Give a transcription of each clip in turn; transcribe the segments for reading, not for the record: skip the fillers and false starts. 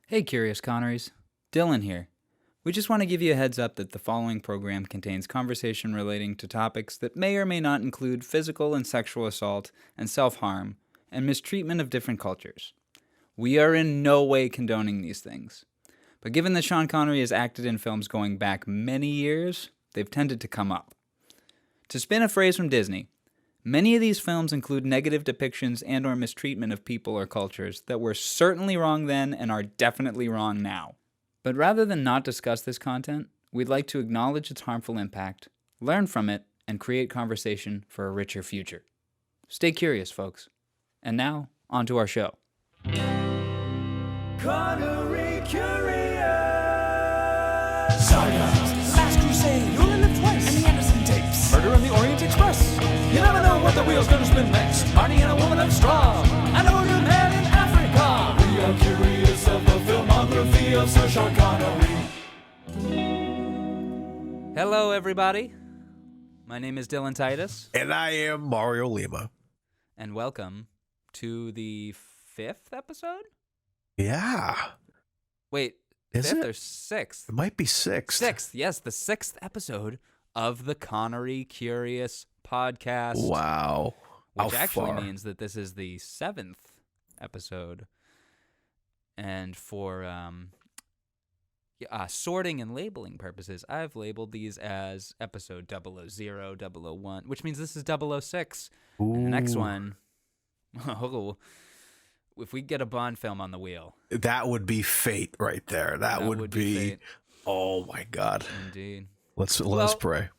Hey, Curious Connerys. Dylan here. We just want to give you a heads up that the following program contains conversation relating to topics that may or may not include physical and sexual assault and self-harm and mistreatment of different cultures. We are in no way condoning these things. But given that Sean Connery has acted in films going back many years, they've tended to come up. To spin a phrase from Disney, many of these films include negative depictions and or mistreatment of people or cultures that were certainly wrong then and are definitely wrong now. But rather than not discuss this content, we'd like to acknowledge its harmful impact, learn from it, and create conversation for a richer future. Stay curious, folks. And now, on to our show. Connery Curious! Saga, Last Crusade, You'll Live Twice, and the Anderson Tapes, Murder on the Orient Express. You never know what the wheel's gonna spin next. Marty and a woman of straw, and a voodoo man in Africa. We are curious of the filmography of Sir Sean Connery. Hello, everybody. My name is Dylan Titus. And I am Mario Lima. And welcome to the 5th episode? Yeah. Wait, Is 5th it? or 6th? It might be 6th. 6th, yes, the 6th episode of the Connery Curious podcast. Wow. Which How actually far? means that this is the 7th episode. And for sorting and labeling purposes, I've labeled these as episode 000, 001, which means this is 006. And the next Ooh. one, if we get a Bond film on the wheel. That would be fate right there. That would be fate. Oh my God. Indeed. Let us Well- pray.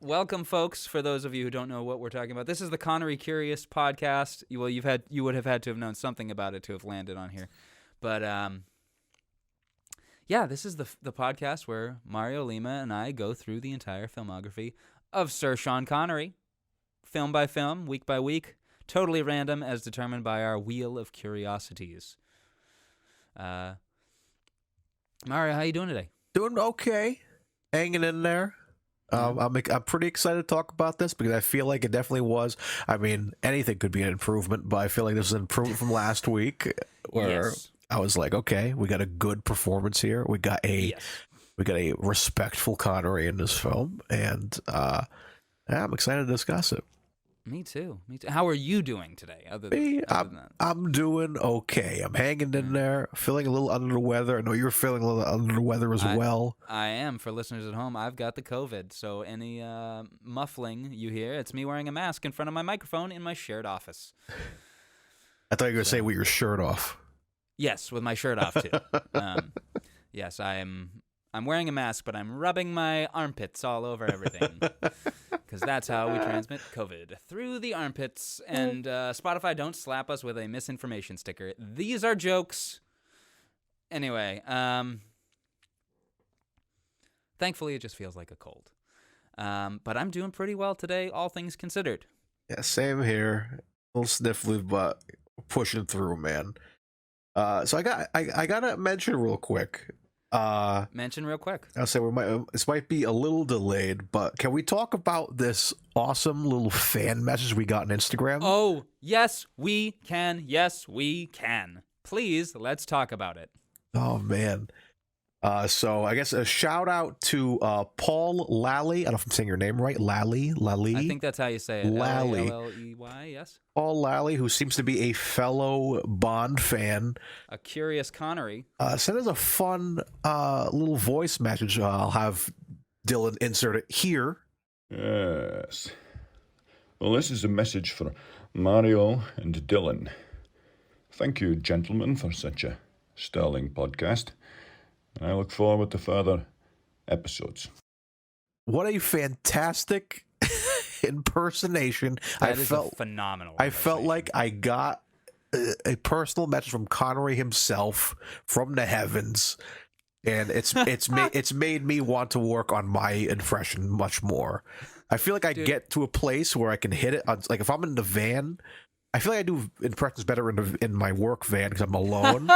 Welcome, folks. For those of you who don't know what we're talking about, this is the Connery Curious podcast. You would have had to have known something about it to have landed on here, but yeah, this is the podcast where Mario Lima and I go through the entire filmography of Sir Sean Connery, film by film, week by week, totally random as determined by our wheel of curiosities. Mario, how you doing today? Doing okay. Hanging in there. I'm pretty excited to talk about this because I feel like it definitely was. I mean, anything could be an improvement, but I feel like this is an improvement from last week where Yes. I was like, okay, we got a good performance here. We got a respectful Connery in this film, and yeah, I'm excited to discuss it. Me too. How are you doing today? Other than that? I'm doing okay. I'm hanging in there, feeling a little under the weather. I know you're feeling a little under the weather as well. I am. For listeners at home, I've got the COVID, so any muffling you hear, it's me wearing a mask in front of my microphone in my shared office. I thought you were going to say with your shirt off. Yes, with my shirt off too. Yes, I'm wearing a mask, but I'm rubbing my armpits all over everything. Because that's how we transmit COVID, through the armpits. And Spotify, don't slap us with a misinformation sticker. These are jokes. Anyway, thankfully it just feels like a cold. But I'm doing pretty well today, all things considered. Yeah, same here. A little sniffly, but pushing through, man. So I gotta mention real quick. Mention real quick. I'll say this might be a little delayed, but can we talk about this awesome little fan message we got on Instagram? Oh, yes, we can. Yes, we can. Please, let's talk about it. Oh man. So I guess a shout out to Paul Lally. I don't know if I'm saying your name right. Lally. I think that's how you say it. Lally. Lalley, yes. Paul Lally, who seems to be a fellow Bond fan, A Curious Connery. sent us a fun little voice message. I'll have Dylan insert it here. Yes. Well, this is a message for Mario and Dylan. Thank you, gentlemen, for such a sterling podcast. I look forward to further episodes. What a fantastic impersonation. That is a phenomenal. I felt impersonation. like I got a personal message from Connery himself from the heavens, and it's made me want to work on my impression much more. I feel like I get to a place where I can hit it. Like if I'm in the van, I feel like I do impressions better in my work van because I'm alone.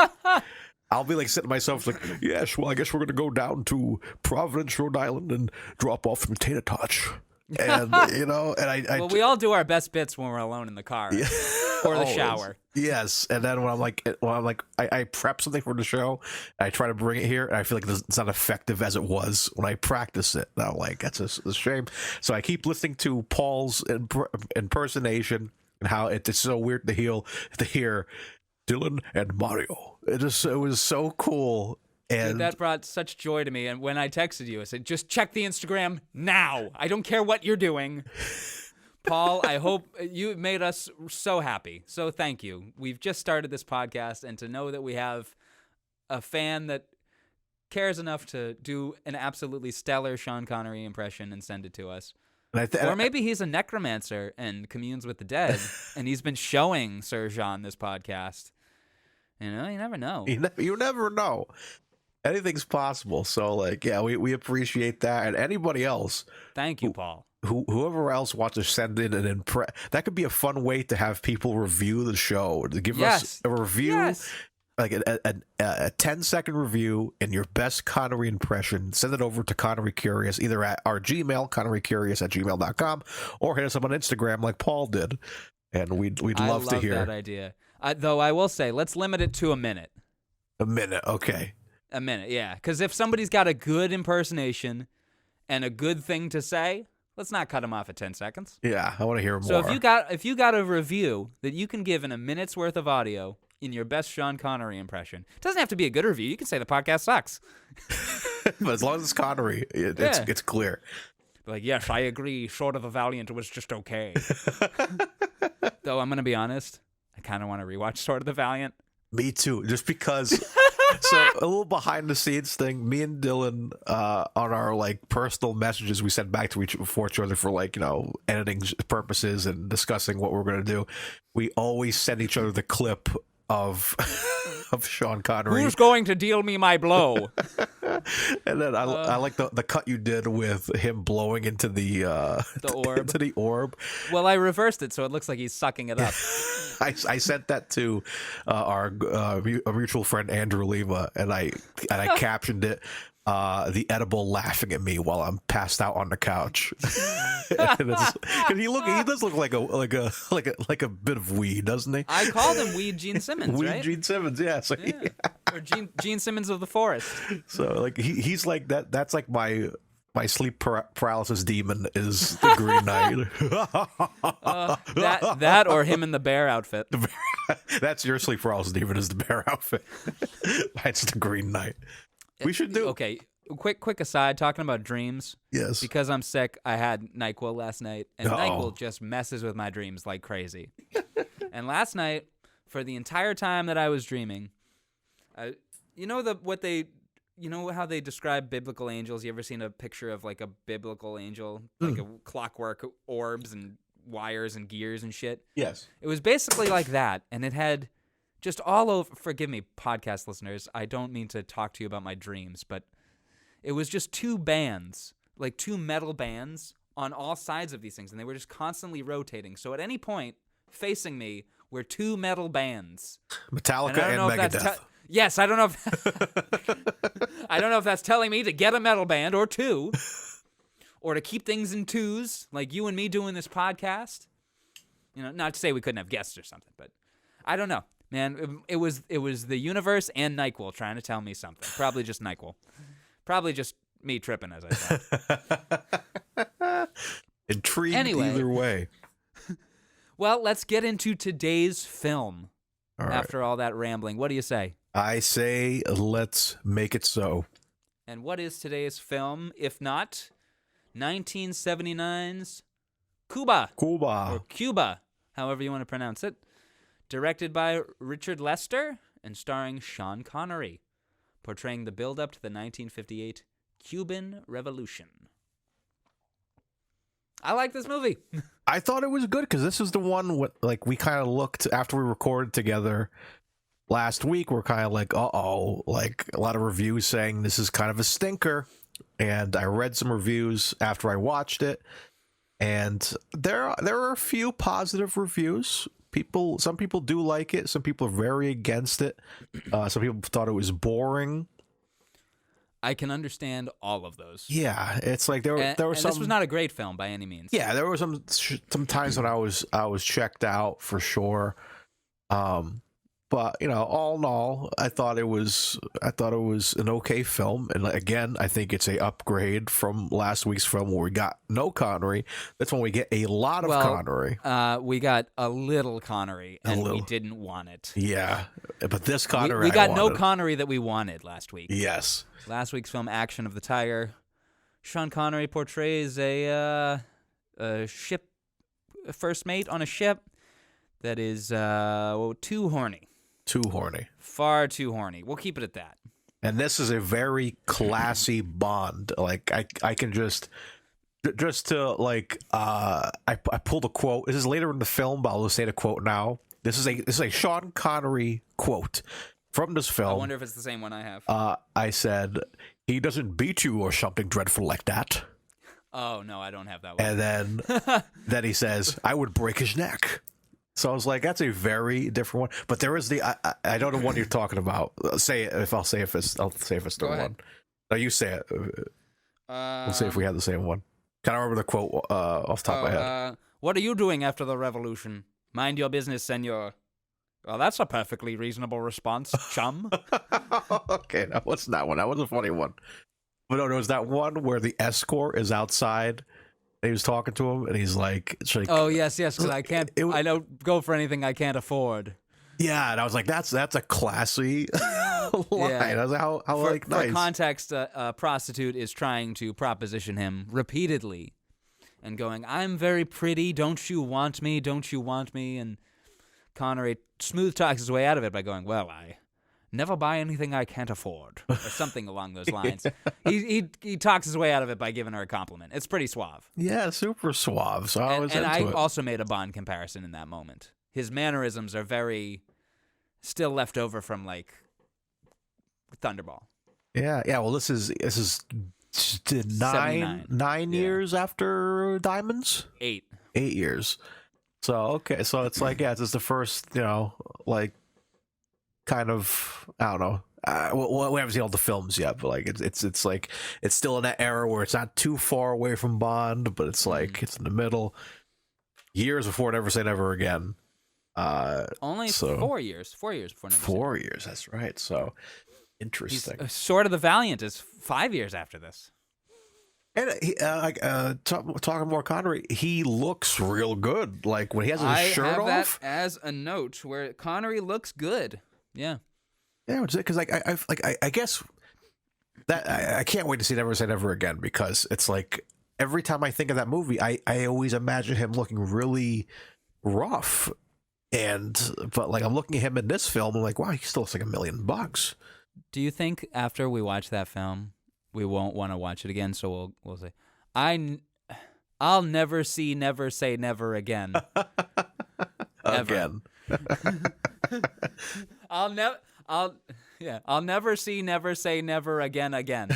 I'll be like sitting to myself like, yes, well, I guess we're going to go down to Providence, Rhode Island and drop off some tater tots. And, you know, and Well, we all do our best bits when we're alone in the car. or the Always. shower. Yes, and then I prep something for the show, I try to bring it here, and I feel like it's not effective as it was when I practice it. And I'm like, that's a shame. So I keep listening to Paul's impersonation and how it's so weird to hear Dylan and Mario. It was so cool. And Dude, that brought such joy to me. And when I texted you, I said, just check the Instagram now. I don't care what you're doing. Paul, I hope you made us so happy. So thank you. We've just started this podcast, and to know that we have a fan that cares enough to do an absolutely stellar Sean Connery impression and send it to us. Or maybe he's a necromancer and communes with the dead, and he's been showing Sir Jean this podcast. You know, you never know. You never know. Anything's possible. So, like, yeah, we appreciate that. And anybody else. Thank you, Paul. Whoever else wants to send in an that could be a fun way to have people review the show. To give us a review, like a 10-second review in your best Connery impression. Send it over to Connery Curious, either at our Gmail, connerycurious@gmail.com, or hit us up on Instagram like Paul did. And we'd love to hear. I love that idea. Though I will say, let's limit it to a minute. A minute, okay. A minute, yeah. Because if somebody's got a good impersonation and a good thing to say, let's not cut them off at 10 seconds. Yeah, I want to hear more. So if you got a review that you can give in a minute's worth of audio in your best Sean Connery impression, it doesn't have to be a good review. You can say the podcast sucks. But as long as it's Connery, it's clear. Like, yes, I agree. Short of the Valiant, it was just okay. Though I'm going to be honest, I kind of want to rewatch Sword of the Valiant. Me too, just because. So a little behind the scenes thing. Me and Dylan, on our like personal messages we sent back to each other for like, you know, editing purposes and discussing what we're gonna do. We always send each other the clip of Sean Connery. Who's going to deal me my blow? And then I like the cut you did with him blowing into the orb. Into the orb. Well, I reversed it so it looks like he's sucking it up. I sent that to our mutual friend Andrew Lima, and I captioned it, the edible laughing at me while I'm passed out on the couch. Because he does look like a bit of weed, doesn't he? I called him Weed Gene Simmons, Weed right? Gene Simmons, yeah. So, yeah. Or Gene Simmons of the Forest. So like he's like that. That's like my sleep paralysis demon is the Green Knight. That or him in the bear outfit. That's your sleep paralysis demon, is the bear outfit. That's the Green Knight. We should do. Okay, quick aside, talking about dreams. Yes. Because I'm sick, I had NyQuil last night, and NyQuil just messes with my dreams like crazy. And last night, for the entire time that I was dreaming, you know how they describe biblical angels? You ever seen a picture of like a biblical angel, like a clockwork orbs and wires and gears and shit? Yes. It was basically like that, and it had just all over. Forgive me, podcast listeners. I don't mean to talk to you about my dreams, but it was just two bands, like two metal bands on all sides of these things, and they were just constantly rotating. So at any point, facing me were two metal bands. Metallica and Megadeth. Yes, I don't know if that's telling me to get a metal band or two, or to keep things in twos, like you and me doing this podcast. You know, not to say we couldn't have guests or something, but I don't know, man. It was the universe and NyQuil trying to tell me something. Probably just NyQuil. Probably just me tripping, as I said. Intrigued Anyway. either way. Well, let's get into today's film. All right. After all that rambling, what do you say? I say let's make it so. And what is today's film, if not 1979's Cuba? Or Cuba, however you want to pronounce it. Directed by Richard Lester and starring Sean Connery, portraying the build-up to the 1958 Cuban Revolution. I like this movie. I thought it was good because this is the one like we kind of looked after we recorded together last week. We're kind of like, like a lot of reviews saying this is kind of a stinker. And I read some reviews after I watched it, and there are a few positive reviews. Some people do like it. Some people are very against it. Some people thought it was boring. I can understand all of those. Yeah, it's like there were some. This was not a great film by any means. Yeah, there were some times when I was checked out for sure. But all in all, I thought it was an okay film, and again, I think it's a upgrade from last week's film where we got no Connery. That's when we get a lot of Connery. We got a little Connery, and we didn't want it. Yeah, but this Connery, we got no Connery that we wanted last week. Yes, last week's film, Action of the Tiger. Sean Connery portrays a ship, a first mate on a ship that is too horny. Too horny. Far too horny. We'll keep it at that. And this is a very classy Bond. Like I can just to like I pulled a quote. This is later in the film, but I'll just say the quote now. This is a Sean Connery quote from this film. I wonder if it's the same one I have. I said, "He doesn't beat you or something dreadful like that." Oh no, I don't have that one. And then he says, "I would break his neck." So I was like, that's a very different one. But there is I don't know what you're talking about. I'll say if it's the one. No, you say it. We'll see if we have the same one. Kind of remember the quote off the top of my head. What are you doing after the revolution? Mind your business, senor. Well, that's a perfectly reasonable response, chum. Okay, that was that one. That was a funny one. But no, there was that one where the escort is outside. He was talking to him, and he's like, "Oh yes, because I can't. I don't go for anything I can't afford." Yeah, and I was like, "That's a classy line." Yeah. I was like, "How like nice." For context, a prostitute is trying to proposition him repeatedly, and going, "I'm very pretty. Don't you want me? Don't you want me?" And Connery smooth talks his way out of it by going, "Well, I never buy anything I can't afford," or something along those lines. Yeah. He talks his way out of it by giving her a compliment. It's pretty suave. Yeah, super suave. So I was into and I it. also made a Bond comparison in that moment. His mannerisms are very still left over from like Thunderball. Yeah. Well, this is 9 years after Diamonds. 8 years. So okay, so it's like it's just the first like. Kind of, I don't know. We haven't seen all the films yet, but like it's like it's still in that era where it's not too far away from Bond, but it's like it's in the middle. Years before Never Say Never Again. Only 4 years. 4 years before Never Say Never. 4 years. That's right. So interesting. Sword of the Valiant is 5 years after this. And talking more Connery, he looks real good. Like when he has his shirt off. I have that as a note where Connery looks good. Yeah. Yeah, because I guess that I can't wait to see Never Say Never Again, because it's like every time I think of that movie, I always imagine him looking really rough, but like I'm looking at him in this film, I'm like, wow, he still looks like $1 million. Do you think after we watch that film, we won't want to watch it again? So we'll say, I'll never say never again. Again. I'll never say never again.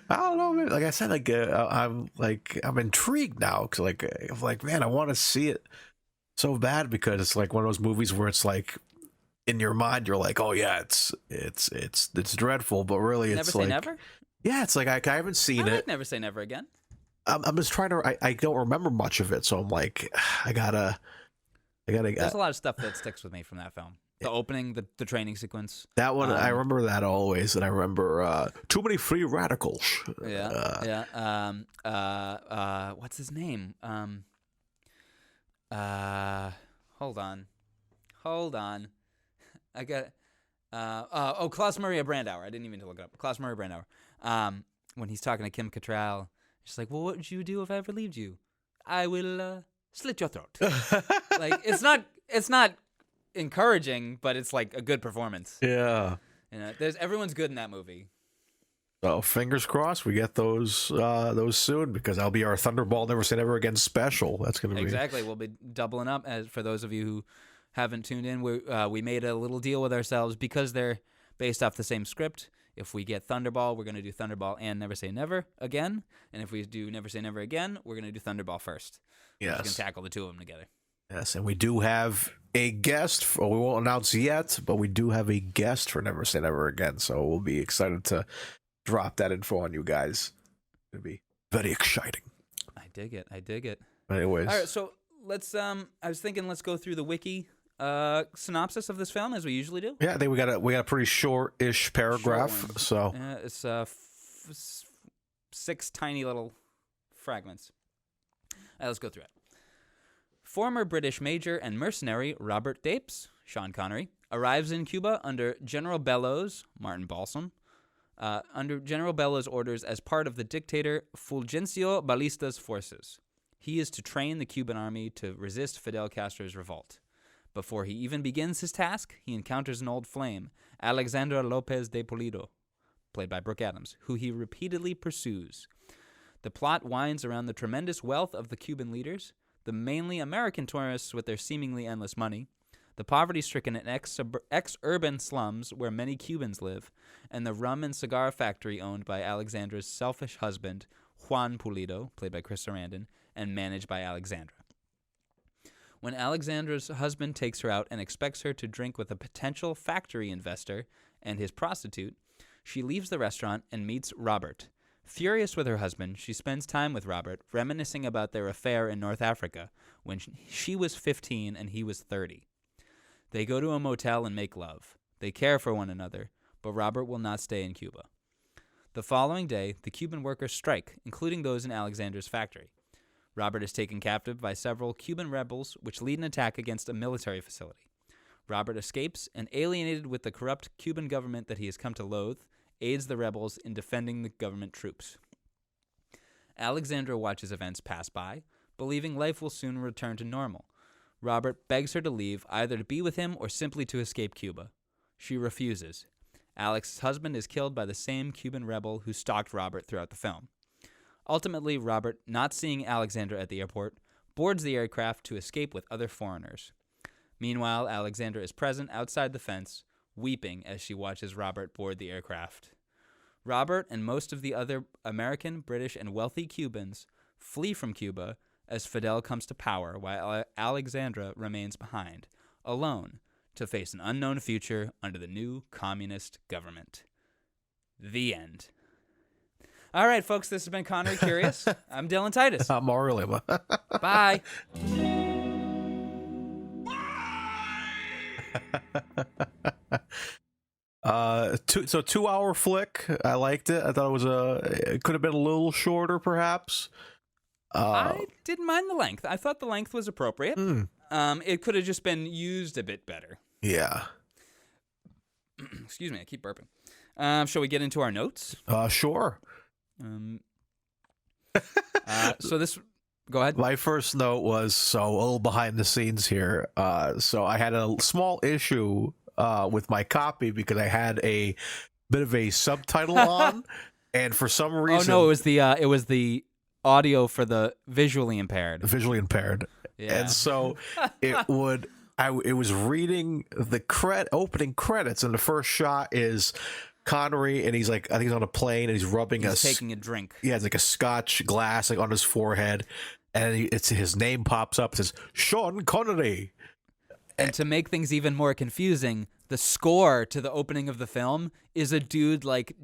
I don't know, man. Like I said, I'm intrigued now, because I'm like, man, I want to see it so bad, because it's like one of those movies where it's like in your mind you're like, oh yeah, it's dreadful, but really it's Never like Say Never. Yeah, it's like I haven't seen it. Never Say Never Again. I'm just trying to. I don't remember much of it, so I'm like, I gotta. There's a lot of stuff that sticks with me from that film. The opening, the training sequence. That one, I remember that always, and I remember Too Many Free Radicals. Yeah. What's his name? Hold on. I got. Klaus Maria Brandauer. I didn't even look it up. Klaus Maria Brandauer. When he's talking to Kim Cattrall, she's like, "Well, what would you do if I ever leave you? I will slit your throat." Like it's not encouraging, but it's like a good performance. Yeah. Everyone's good in that movie. So fingers crossed we get those soon, because that'll be our Thunderball Never Say Never Again special. That's gonna be exactly. We'll be doubling up. As for those of you who haven't tuned in, we made a little deal with ourselves, because they're based off the same script. If we get Thunderball, we're going to do Thunderball and Never Say Never Again. And if we do Never Say Never Again, we're going to do Thunderball first. Yes. We're just going to tackle the two of them together. Yes, and we do have a guest. We won't announce yet, but we do have a guest for Never Say Never Again. So we'll be excited to drop that info on you guys. It'll be very exciting. I dig it. I dig it. Anyways, All right, so let's. I was thinking, let's go through the wiki synopsis of this film as we usually do. yeah, I think we got a pretty short-ish paragraph. Short one. So It's 6 tiny little fragments. All right, let's go through it. Former British major and mercenary Robert Dapes, Sean Connery, arrives in Cuba under General Bellows, Martin Balsam, under General Bellows' orders as part of the dictator Fulgencio Ballista's forces. He is to train the Cuban army to resist Fidel Castro's revolt. Before he even begins his task, he encounters an old flame, Alexandra Lopez de Pulido, played by Brooke Adams, who he repeatedly pursues. The plot winds around the tremendous wealth of the Cuban leaders, the mainly American tourists with their seemingly endless money, the poverty-stricken and ex-urban slums where many Cubans live, and the rum and cigar factory owned by Alexandra's selfish husband, Juan Pulido, played by Chris Sarandon, and managed by Alexandra. When Alexandra's husband takes her out and expects her to drink with a potential factory investor and his prostitute, she leaves the restaurant and meets Robert. Furious with her husband, she spends time with Robert, reminiscing about their affair in North Africa when she was 15 and he was 30. They go to a motel and make love. They care for one another, but Robert will not stay in Cuba. The following day, the Cuban workers strike, including those in Alexandra's factory. Robert is taken captive by several Cuban rebels, which lead an attack against a military facility. Robert escapes and, alienated with the corrupt Cuban government that he has come to loathe, aids the rebels in defending the government troops. Alexandra watches events pass by, believing life will soon return to normal. Robert begs her to leave, either to be with him or simply to escape Cuba. She refuses. Alex's husband is killed by the same Cuban rebel who stalked Robert throughout the film. Ultimately, Robert, not seeing Alexandra at the airport, boards the aircraft to escape with other foreigners. Meanwhile, Alexandra is present outside the fence, weeping as she watches Robert board the aircraft. Robert and most of the other American, British, and wealthy Cubans flee from Cuba as Fidel comes to power, while Alexandra remains behind, alone, to face an unknown future under the new communist government. The end. All right, folks, this has been Connery Curious. I'm Dylan Titus. I'm Mario Lima. Bye. So 2-hour flick. I liked it. I thought it could have been a little shorter, perhaps. I didn't mind the length. I thought the length was appropriate. It could have just been used a bit better. Yeah. Excuse me, I keep burping. Shall we get into our notes? Sure. So this... Go ahead. My first note was, a little behind the scenes here. So I had a small issue with my copy because I had a bit of a subtitle on, and for some reason... Oh, no, it was the audio for the visually impaired. Yeah. And so it was reading the opening credits, and the first shot is Connery, and he's like, I think he's on a plane, and he's rubbing taking a drink. Yeah, it's like a Scotch glass like on his forehead, and his name pops up. It says Sean Connery. And to make things even more confusing, the score to the opening of the film is a dude like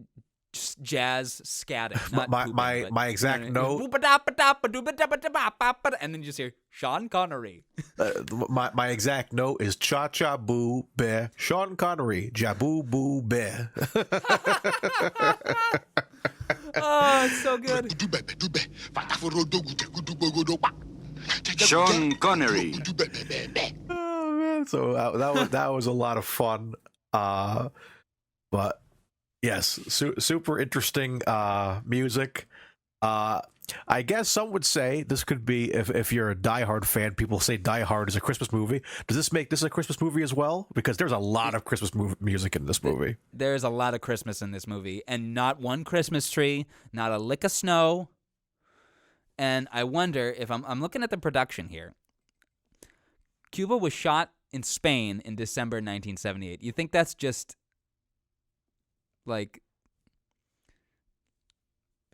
just jazz scatting. My exact note. And then you just hear Sean Connery. My exact note is Cha Cha Boo Bear Sean Connery Jaboo Boo Bear. Oh, it's so good. Sean Connery. Oh man, so that was a lot of fun. But yes, super interesting music. I guess some would say this could be, if you're a Die Hard fan, people say Die Hard is a Christmas movie. Does this make this a Christmas movie as well? Because there's a lot of Christmas music in this movie. There's a lot of Christmas in this movie, and not one Christmas tree, not a lick of snow. And I wonder if I'm looking at the production here. Cuba was shot in Spain in December 1978. You think that's just like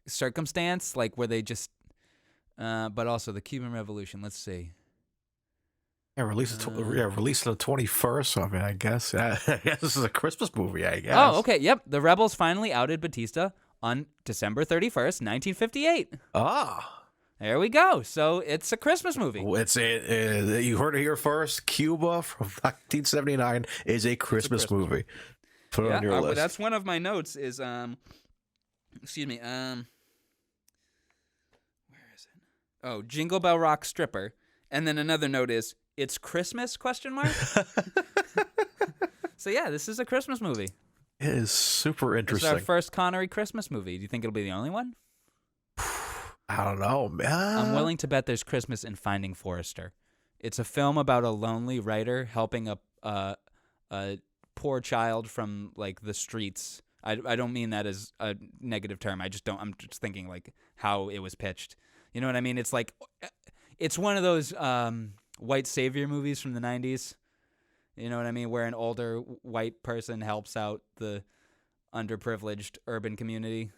circumstance, like where they just but also the Cuban Revolution, let's see. Yeah, release it. Release it on the 21st. So, I mean, I guess. Yeah, I guess this is a Christmas movie. I guess. Oh, okay. Yep. The rebels finally outed Batista on December 31st, 1958. Ah, There we go. So it's a Christmas movie. You heard it here first. Cuba from 1979 is a Christmas movie. Put it on your list. That's one of my notes. Is excuse me. Where is it? Oh, Jingle Bell Rock stripper. And then another note is it's Christmas ? So yeah, this is a Christmas movie. It is super interesting. It's our first Connery Christmas movie. Do you think it'll be the only one? I don't know, man. I'm willing to bet there's Christmas in Finding Forrester. It's a film about a lonely writer helping a poor child from like the streets. I don't mean that as a negative term. I'm just thinking like how it was pitched. You know what I mean? It's like it's one of those white savior movies from the 90s. You know what I mean? Where an older white person helps out the underprivileged urban community.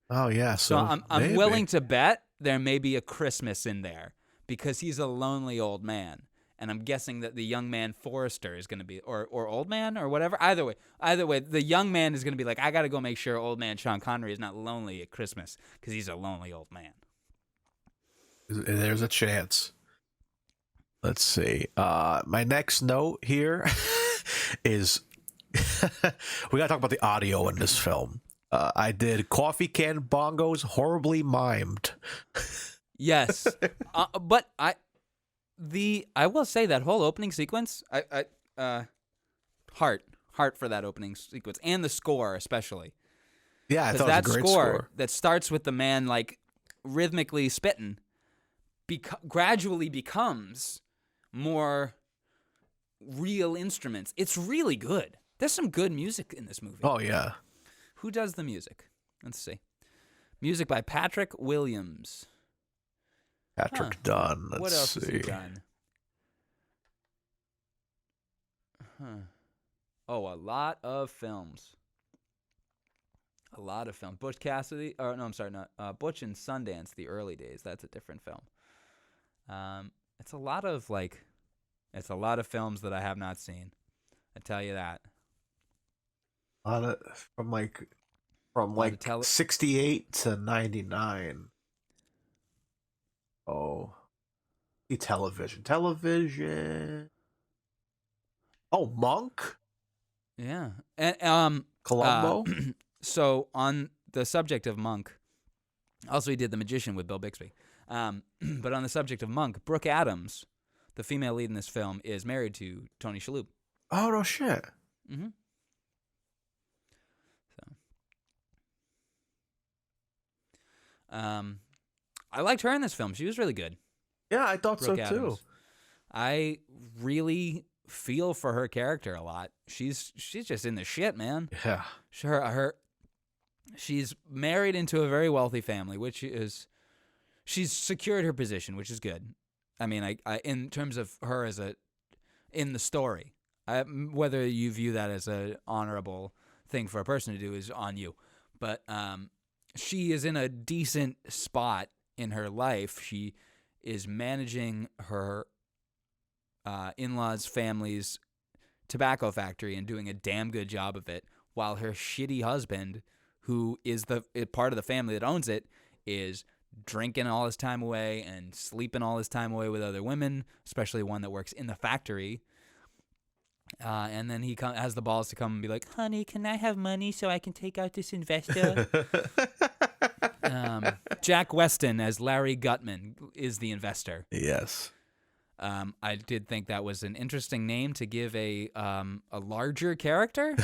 Oh yeah, so I'm willing to bet there may be a Christmas in there because he's a lonely old man, and I'm guessing that the young man Forrester is going to be, or old man or whatever. Either way, the young man is going to be like, I got to go make sure old man Sean Connery is not lonely at Christmas because he's a lonely old man. There's a chance. Let's see. My next note here is we got to talk about the audio in this film. I did coffee can bongos horribly mimed. Yes, but I will say that whole opening sequence, heart for that opening sequence and the score especially. Yeah, I thought that it was a great score that starts with the man like rhythmically spitting, gradually becomes more real instruments. It's really good. There's some good music in this movie. Oh yeah. Who does the music? Let's see. Music by Patrick Williams. Patrick Dunn. What else has he done? Oh, a lot of films. Butch Cassidy. Or no, I'm sorry, not Butch and Sundance. The early days. That's a different film. It's a lot of films that I have not seen. I tell you that. A lot of from 68 to 99. Oh, television. Oh, Monk. Yeah, and Columbo. So on the subject of Monk, also he did The Magician with Bill Bixby. But on the subject of Monk, Brooke Adams, the female lead in this film, is married to Tony Shalhoub. Oh no shit. Mm-hmm. So, I liked her in this film. She was really good. Yeah, I thought Brooke so Adams. too. I really feel for her character a lot. She's just in the shit, man. Yeah. She's married into a very wealthy family, which is she's secured her position, which is good. I mean, I in terms of her in the story, whether you view that as an honorable thing for a person to do is on you. But she is in a decent spot in her life. She is managing her in-laws' family's tobacco factory and doing a damn good job of it, while her shitty husband, who is the part of the family that owns it, is drinking all his time away and sleeping all his time away with other women, especially one that works in the factory. And then he has the balls to come and be like, honey, can I have money so I can take out this investor? Jack Weston as Larry Gutman is the investor. Yes. I did think that was an interesting name to give a larger character.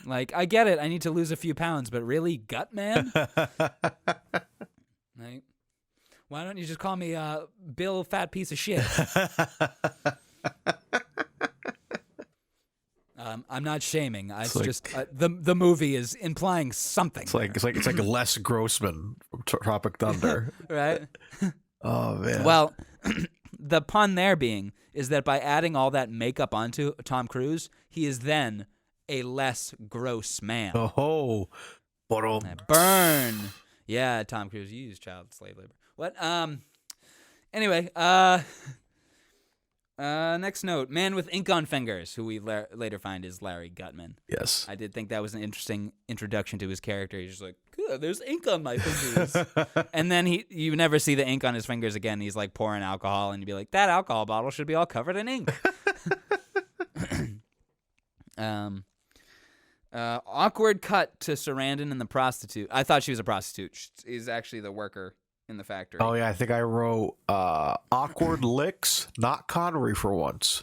Like, I get it, I need to lose a few pounds, but really, Gutman? Like, why don't you just call me Bill Fat Piece of Shit? I'm not shaming. It's just the movie is implying something. It's like Les Grossman from Tropic Thunder, right? Oh man. Well, the pun there being is that by adding all that makeup onto Tom Cruise, he is then a less gross man. Oh, burn. Yeah, Tom Cruise, you use child slave labor. What? Anyway, Next note: man with ink on fingers, who we later find is Larry Gutman. Yes. I did think that was an interesting introduction to his character. He's just like, "Good, there's ink on my fingers," and then you never see the ink on his fingers again. He's like pouring alcohol, and you'd be like, "That alcohol bottle should be all covered in ink." Awkward cut to Sarandon and the prostitute. I thought she was a prostitute. She's actually the worker in the factory. Oh yeah, I think I wrote awkward licks, not Connery for once.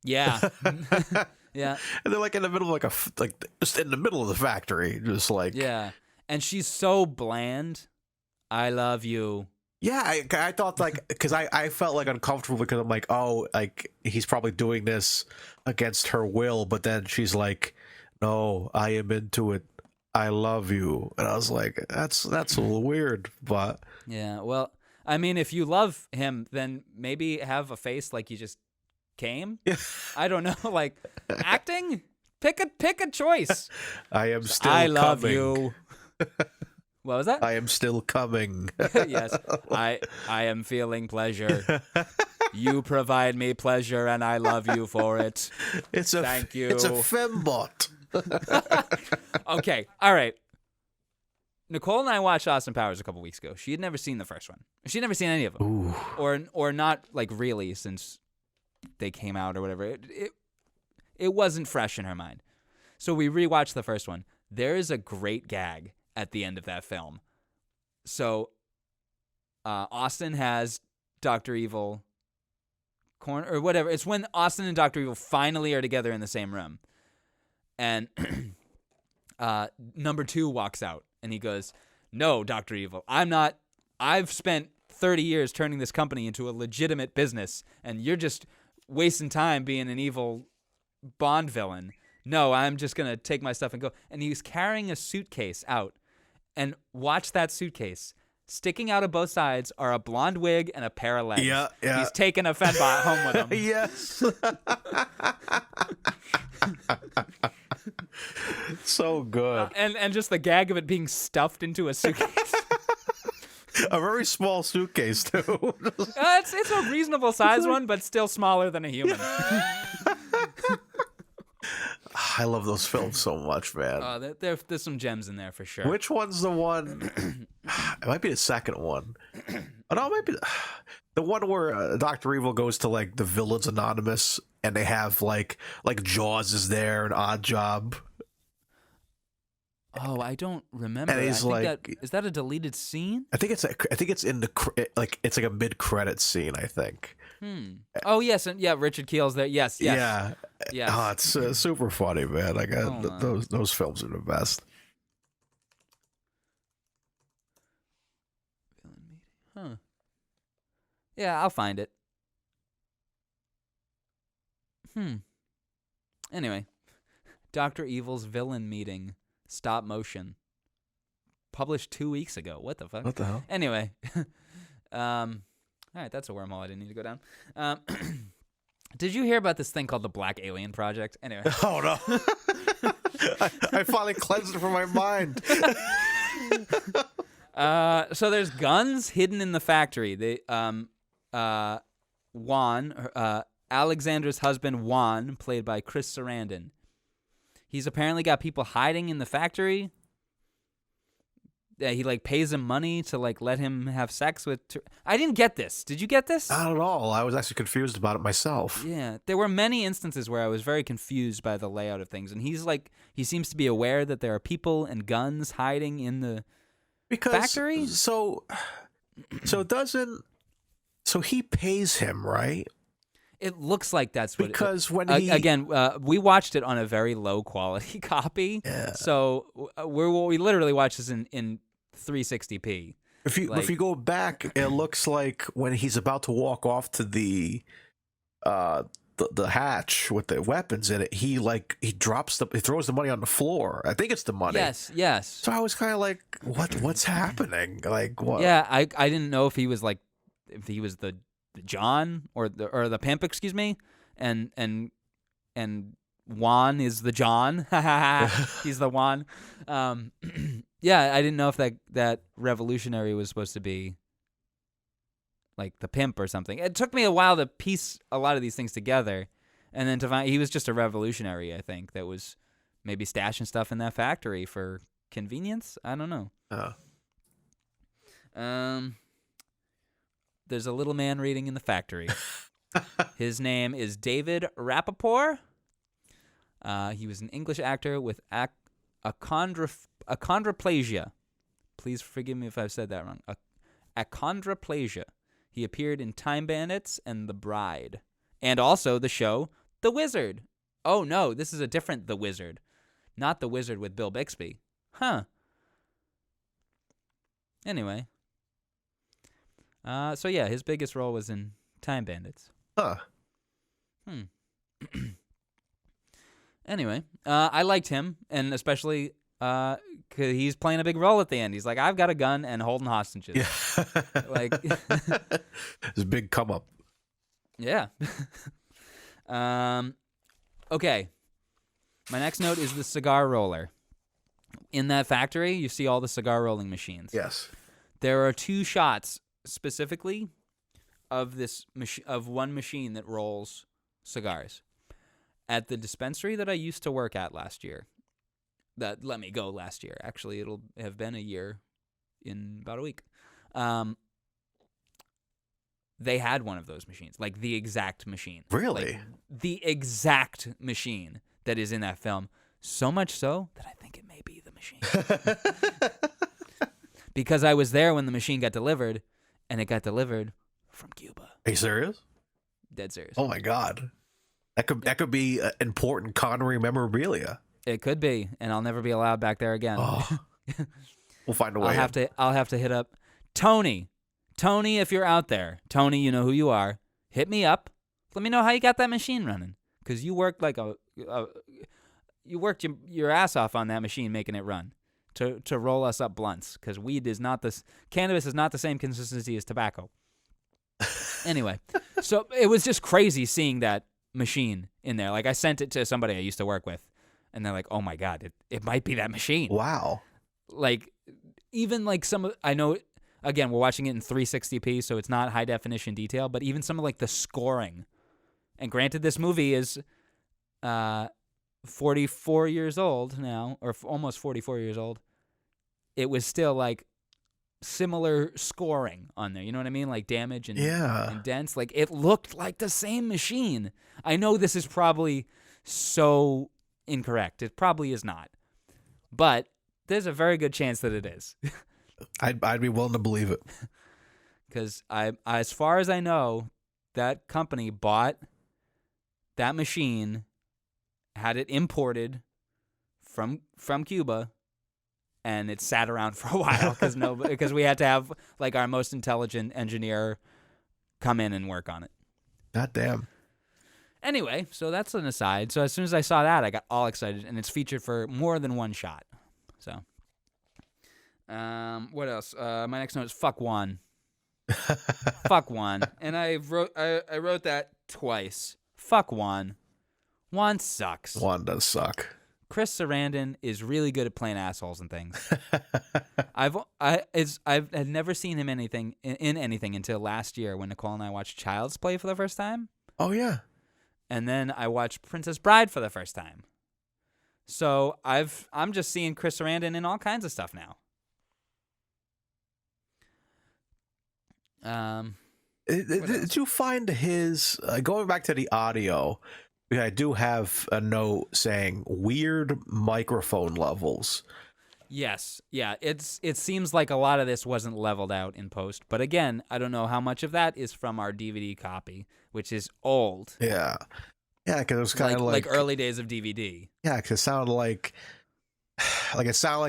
Yeah. Yeah. And they're like in the middle of just in the middle of the factory, just like Yeah. And she's so bland. I love you. Yeah, I thought like because I felt like uncomfortable because I'm like, oh, like he's probably doing this against her will, but then she's like, no, I am into it. I love you. And I was like, that's a little weird, but Yeah, well, I mean, if you love him, then maybe have a face like you just came. I don't know, like acting. Pick a choice. I am still I love coming. you. What was that? I am still coming. Yes, I am feeling pleasure. You provide me pleasure, and I love you for it. Thank you. It's a fembot. Okay, all right. Nicole and I watched Austin Powers a couple weeks ago. She had never seen the first one. She'd never seen any of them, or not like really since they came out or whatever. It wasn't fresh in her mind. So we rewatched the first one. There is a great gag at the end of that film. So Austin has Dr. Evil corner or whatever. It's when Austin and Dr. Evil finally are together in the same room. And number 2 walks out and he goes, "No, Dr. Evil, I'm not. I've spent 30 years turning this company into a legitimate business, and you're just wasting time being an evil Bond villain. No, I'm just going to take my stuff and go." And he's carrying a suitcase out. And watch that suitcase. Sticking out of both sides are a blonde wig and a pair of legs. Yeah. He's taking a fembot home with him. Yes. So good. And just the gag of it being stuffed into a suitcase. A very small suitcase too. It's a reasonable size one, but still smaller than a human. I love those films so much, man. There's some gems in there for sure. Which one's the one? It might be the second one. Oh, no, it might be the one where Dr. Evil goes to like the Villains Anonymous and they have like Jaws is there, an Odd Job. Oh, I don't remember. And he's is that a deleted scene? I think it's in the it's like a mid-credit scene, I think. Oh yes, and yeah, Richard Keel's there. Yes. Yeah. Yes. Oh, it's super funny, man. Like those films are the best. Huh. Yeah, I'll find it. Anyway, Dr. Evil's Villain Meeting, stop motion. Published 2 weeks ago. What the fuck? What the hell? Anyway, all right, that's a wormhole I didn't need to go down. Did you hear about this thing called the Black Alien Project? Anyway. Oh no! I finally cleansed it from my mind. So there's guns hidden in the factory. They Juan, Alexandra's husband Juan, played by Chris Sarandon. He's apparently got people hiding in the factory. He like pays him money to like let him have sex with. I didn't get this. Did you get this? Not at all. I was actually confused about it myself. Yeah, there were many instances where I was very confused by the layout of things, and he seems to be aware that there are people and guns hiding in the factory. So he pays him, right? It looks like that's what. Because we watched it on a very low quality copy. Yeah. So we literally watched this in 360p. If you go back, it looks like when he's about to walk off to the hatch with the weapons in it, he throws the money on the floor. I think it's the money. Yes. So I was kind of like, what's happening? Like what? Yeah, I didn't know if he was the John or the pimp, excuse me, and Juan is the John. He's the Juan. Yeah, I didn't know if that revolutionary was supposed to be like the pimp or something. It took me a while to piece a lot of these things together, and then to find he was just a revolutionary, I think, that was maybe stashing stuff in that factory for convenience. I don't know. There's a little man reading in the factory. His name is David Rappaport. He was an English actor with achondroplasia. Please forgive me if I've said that wrong. Achondroplasia. He appeared in Time Bandits and The Bride, and also the show The Wizard. Oh no, this is a different The Wizard, not The Wizard with Bill Bixby. Huh. Anyway. So yeah, his biggest role was in Time Bandits. Huh. Anyway, I liked him, and especially 'cause he's playing a big role at the end. He's like, I've got a gun and holding hostages. Yeah. Like, it's a big come up. yeah. Okay. My next note is the cigar roller. In that factory, you see all the cigar rolling machines. Yes. There are 2 shots specifically of this of one machine that rolls cigars. At the dispensary that I used to work at last year, that let me go last year. Actually, it'll have been a year in about a week. They had one of those machines, like the exact machine. Really? Like, the exact machine that is in that film. So much so that I think it may be the machine. Because I was there when the machine got delivered, and it got delivered from Cuba. Are you serious? Dead serious. Oh my God. That could be important Connery memorabilia. It could be, and I'll never be allowed back there again. Oh. We'll find a way. I'll have to hit up Tony. Tony, if you're out there, Tony, you know who you are. Hit me up. Let me know how you got that machine running, because you worked like you worked your ass off on that machine making it run to roll us up blunts, because cannabis is not the same consistency as tobacco. Anyway, so it was just crazy seeing that machine in there. Like, I sent it to somebody I used to work with, and they're like, oh my God, it might be that machine. Wow. Like, even like I know, again, we're watching it in 360p, so it's not high definition detail, but even some of like the scoring, and granted this movie is 44 years old now, or almost 44 years old, it was still like similar scoring on there. You know what I mean? Like damage and, and dents. Like, it looked like the same machine. I know this is probably so incorrect. It probably is not. But there's a very good chance that it is. I'd be willing to believe it. Because as far as I know, that company bought that machine, had it imported from Cuba, and it sat around for a while because we had to have like our most intelligent engineer come in and work on it. God damn. Anyway, so that's an aside. So as soon as I saw that, I got all excited, and it's featured for more than one shot. So, what else? My next note is fuck Juan. Fuck Juan, and I wrote that twice. Fuck Juan. Juan sucks. Juan does suck. Chris Sarandon is really good at playing assholes and things. I've had never seen him in anything until last year when Nicole and I watched Child's Play for the first time. Oh yeah. And then I watched Princess Bride for the first time. So I'm just seeing Chris Sarandon in all kinds of stuff now. Did you find his going back to the audio? I do have a note saying weird microphone levels. Yes. Yeah. It seems like a lot of this wasn't leveled out in post. But again, I don't know how much of that is from our DVD copy, which is old. Yeah. Yeah, because it was kind of like early days of DVD. Yeah, because it sounded like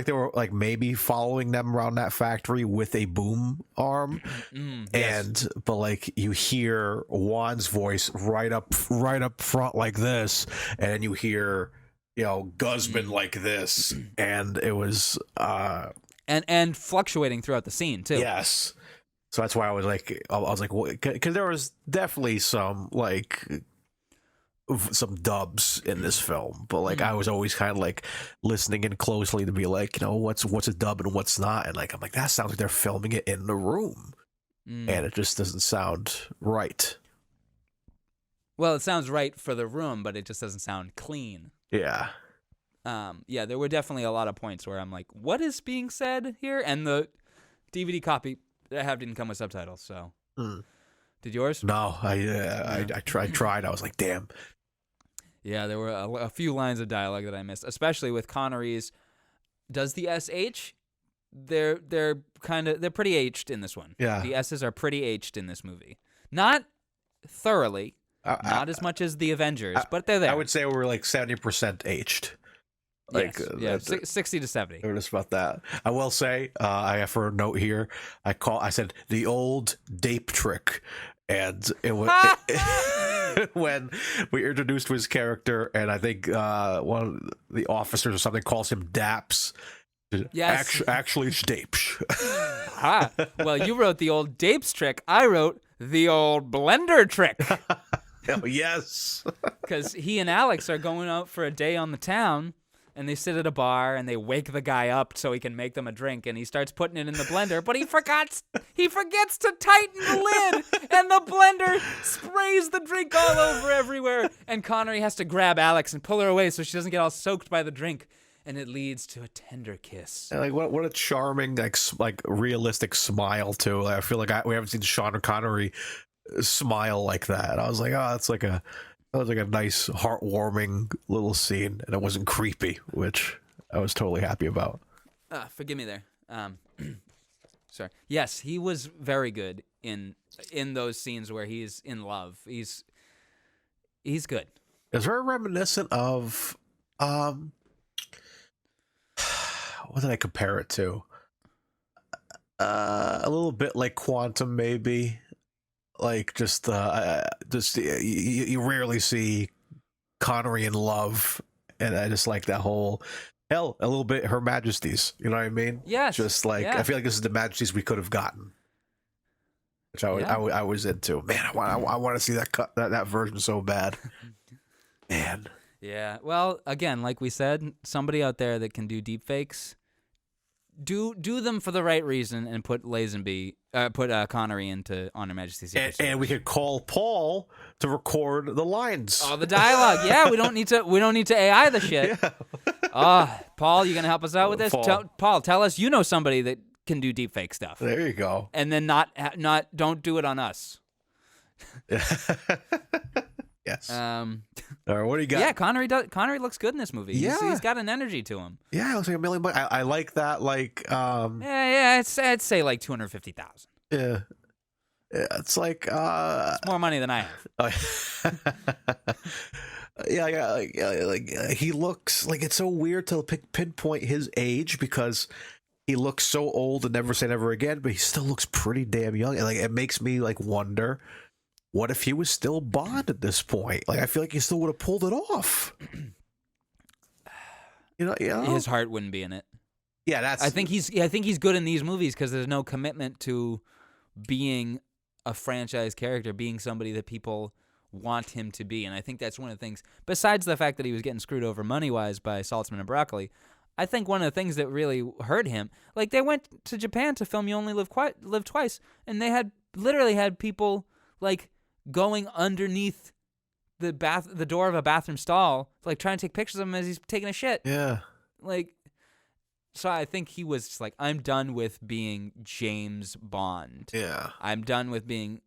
they were like maybe following them around that factory with a boom arm, Yes. but like you hear Juan's voice right up front like this, and then you hear Guzman like this, and it was and fluctuating throughout the scene too. Yes, so that's why I was like, because there was definitely some dubs in this film, but like I was always kind of like listening in closely to be like, what's a dub and what's not, and like I'm like, that sounds like they're filming it in the room. and it just doesn't sound right. Well, it sounds right for the room, but it just doesn't sound clean. Yeah. Yeah, there were definitely a lot of points where I'm like, what is being said here? And the DVD copy that I have didn't come with subtitles, so. Did yours? No, I tried. I was like, damn. Yeah, there were a few lines of dialogue that I missed, especially with Connery's. Does the SH? They're pretty H'd in this one. Yeah. The S's are pretty H'd in this movie. Not thoroughly, not as much as the Avengers, but they're there. I would say we're like 70% aged. Like, yes, 60 to 70. Just about that. I will say, I have for a note here. I said the old dape trick, and it was when we introduced his character, and I think one of the officers or something calls him Daps. Yes, actually, it's Dape. Well, you wrote the old Dapes trick. I wrote the old blender trick. Oh, yes. Because he and Alex are going out for a day on the town. And they sit at a bar and they wake the guy up so he can make them a drink, and he starts putting it in the blender, but he forgets to tighten the lid, and the blender sprays the drink all over everywhere. And Connery has to grab Alex and pull her away so she doesn't get all soaked by the drink, and it leads to a tender kiss. And like what a charming like realistic smile too. I feel like we haven't seen Sean Connery smile like that. I was like, oh, that was like a nice, heartwarming little scene, and it wasn't creepy, which I was totally happy about. Forgive me there. Sorry. Yes, he was very good in those scenes where he's in love. He's good. It's very reminiscent of what did I compare it to? A little bit like Quantum, maybe. Like just you rarely see Connery in love, and I just like that whole a little bit Her Majesty's. You know what I mean? Yes. Just like I feel like this is the Majesty's we could have gotten, which I was into. Man, I want to see that version so bad. Man. Yeah. Well, again, like we said, somebody out there that can do deep fakes. Do them for the right reason and put Connery into On Her Majesty's Secret Service. And we could call Paul to record the lines. Oh, the dialogue. Yeah, we don't need to AI the shit. Yeah. Paul, you gonna help us out with this? Paul, tell us you know somebody that can do deep fake stuff. There you go. And then don't do it on us. Yes. All right, what do you got? Yeah, Connery looks good in this movie. Yeah. He's got an energy to him. Yeah, it looks like $1 million. I like that. Like, yeah, I'd say like 250,000. Yeah, it's like it's more money than I have. Like he looks like it's so weird to pinpoint his age because he looks so old and Never Say Never Again, but he still looks pretty damn young. And like it makes me like wonder. What if he was still Bond at this point? Like, I feel like he still would have pulled it off. You know, his heart wouldn't be in it. Yeah, I think he's good in these movies because there's no commitment to being a franchise character, being somebody that people want him to be. And I think that's one of the things. Besides the fact that he was getting screwed over money-wise by Saltzman and Broccoli, I think one of the things that really hurt him, like they went to Japan to film You Only Live Twice, and they literally had people like going underneath the door of a bathroom stall, like trying to take pictures of him as he's taking a shit. Yeah. Like, so I think he was just like, I'm done with being James Bond. Yeah. I'm done with being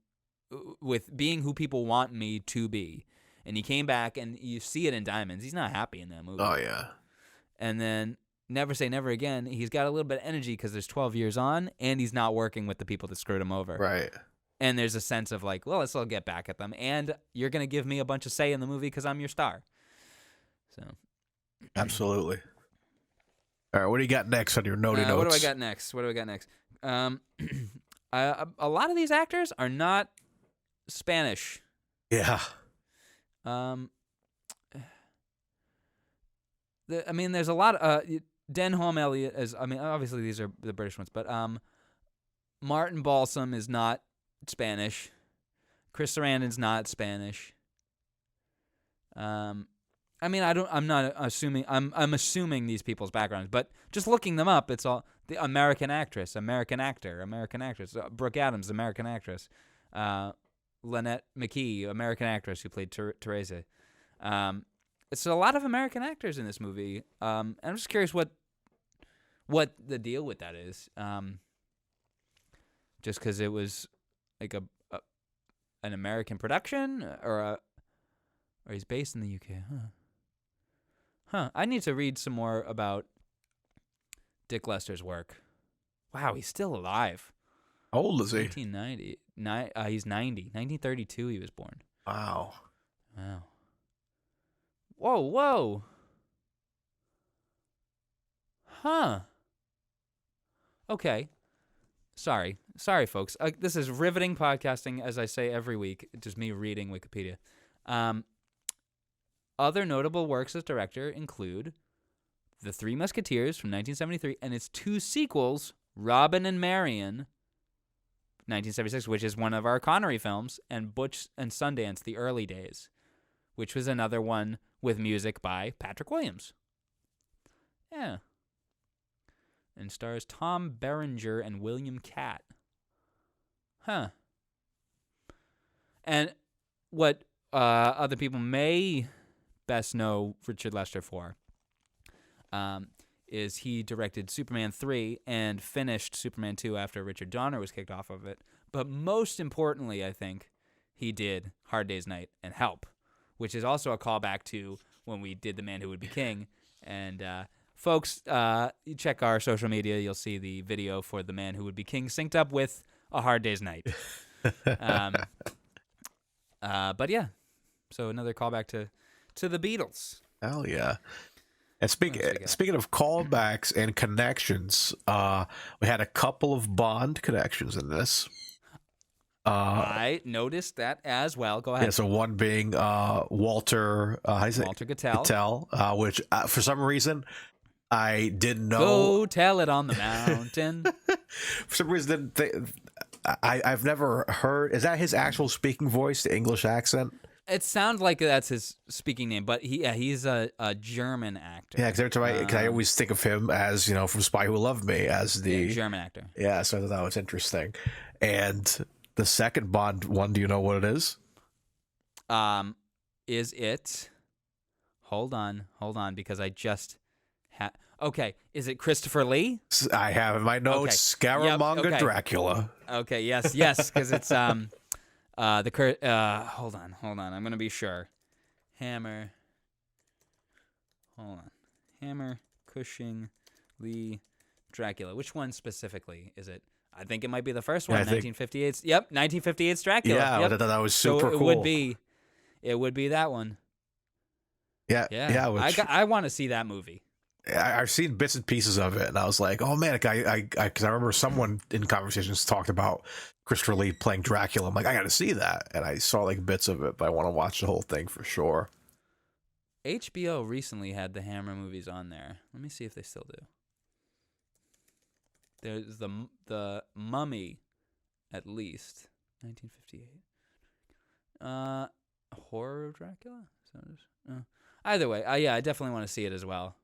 who people want me to be. And he came back, and you see it in Diamonds. He's not happy in that movie. Oh, yeah. And then Never Say Never Again, he's got a little bit of energy because there's 12 years on, and he's not working with the people that screwed him over. Right. And there's a sense of like, well, let's all get back at them. And you're going to give me a bunch of say in the movie because I'm your star. So, absolutely. All right, what do you got next on your notes? What do I got next? A lot of these actors are not Spanish. Yeah. There's a lot of Denholm Elliott obviously these are the British ones, but Martin Balsam is not Spanish. Chris Sarandon's not Spanish. I mean, I'm not assuming. I'm assuming these people's backgrounds, but just looking them up, it's all the American actress, American actor, American actress. Brooke Adams, American actress. Lynette McKee, American actress who played Teresa. It's a lot of American actors in this movie. And I'm just curious what the deal with that is. Just because it was like an American production, or he's based in the UK, Huh. I need to read some more about Dick Lester's work. Wow, he's still alive. How old is he? 1990. He's 90. 1932 he was born. Wow. Whoa. Huh. Okay. Sorry, folks. This is riveting podcasting, as I say every week. Just me reading Wikipedia. Other notable works as director include The Three Musketeers from 1973 and its two sequels, Robin and Marian, 1976, which is one of our Connery films, and Butch and Sundance, The Early Days, which was another one with music by Patrick Williams. Yeah. And stars Tom Berenger and William Catt. Huh. And what other people may best know Richard Lester for is he directed Superman 3 and finished Superman 2 after Richard Donner was kicked off of it. But most importantly, I think, he did Hard Day's Night and Help, which is also a callback to when we did The Man Who Would Be King. And folks, you check our social media, you'll see the video for The Man Who Would Be King synced up with A Hard Day's Night. But yeah, so another callback to the Beatles. Hell yeah. And speaking of callbacks and connections, we had a couple of Bond connections in this. I noticed that as well. Go ahead. Yeah, so one being Walter Gattel, which for some reason I didn't know. Go tell it on the mountain. For some reason, I've never heard. Is that his actual speaking voice, the English accent? It sounds like that's his speaking name, but he's a German actor. Yeah, because I always think of him as, from Spy Who Loved Me as the German actor. Yeah, so I thought that was interesting. And the second Bond one, do you know what it is? Is it? Hold on, because I just had. Okay, is it Christopher Lee? I have in my notes Scaramanga Dracula. Okay, yes, because it's hold on. I'm gonna be sure. Hammer, Cushing, Lee, Dracula. Which one specifically is it? I think it might be the first one. 1958's. Yep, 1958's Dracula. Yeah, yep. I thought that was super cool. It would be that one. Yeah. I want to see that movie. I've seen bits and pieces of it, and I was like, "Oh man!" Because I remember someone in conversations talked about Christopher Lee playing Dracula. I'm like, I got to see that, and I saw like bits of it, but I want to watch the whole thing for sure. HBO recently had the Hammer movies on there. Let me see if they still do. There's the Mummy, at least 1958. Horror of Dracula. Either way, I definitely want to see it as well.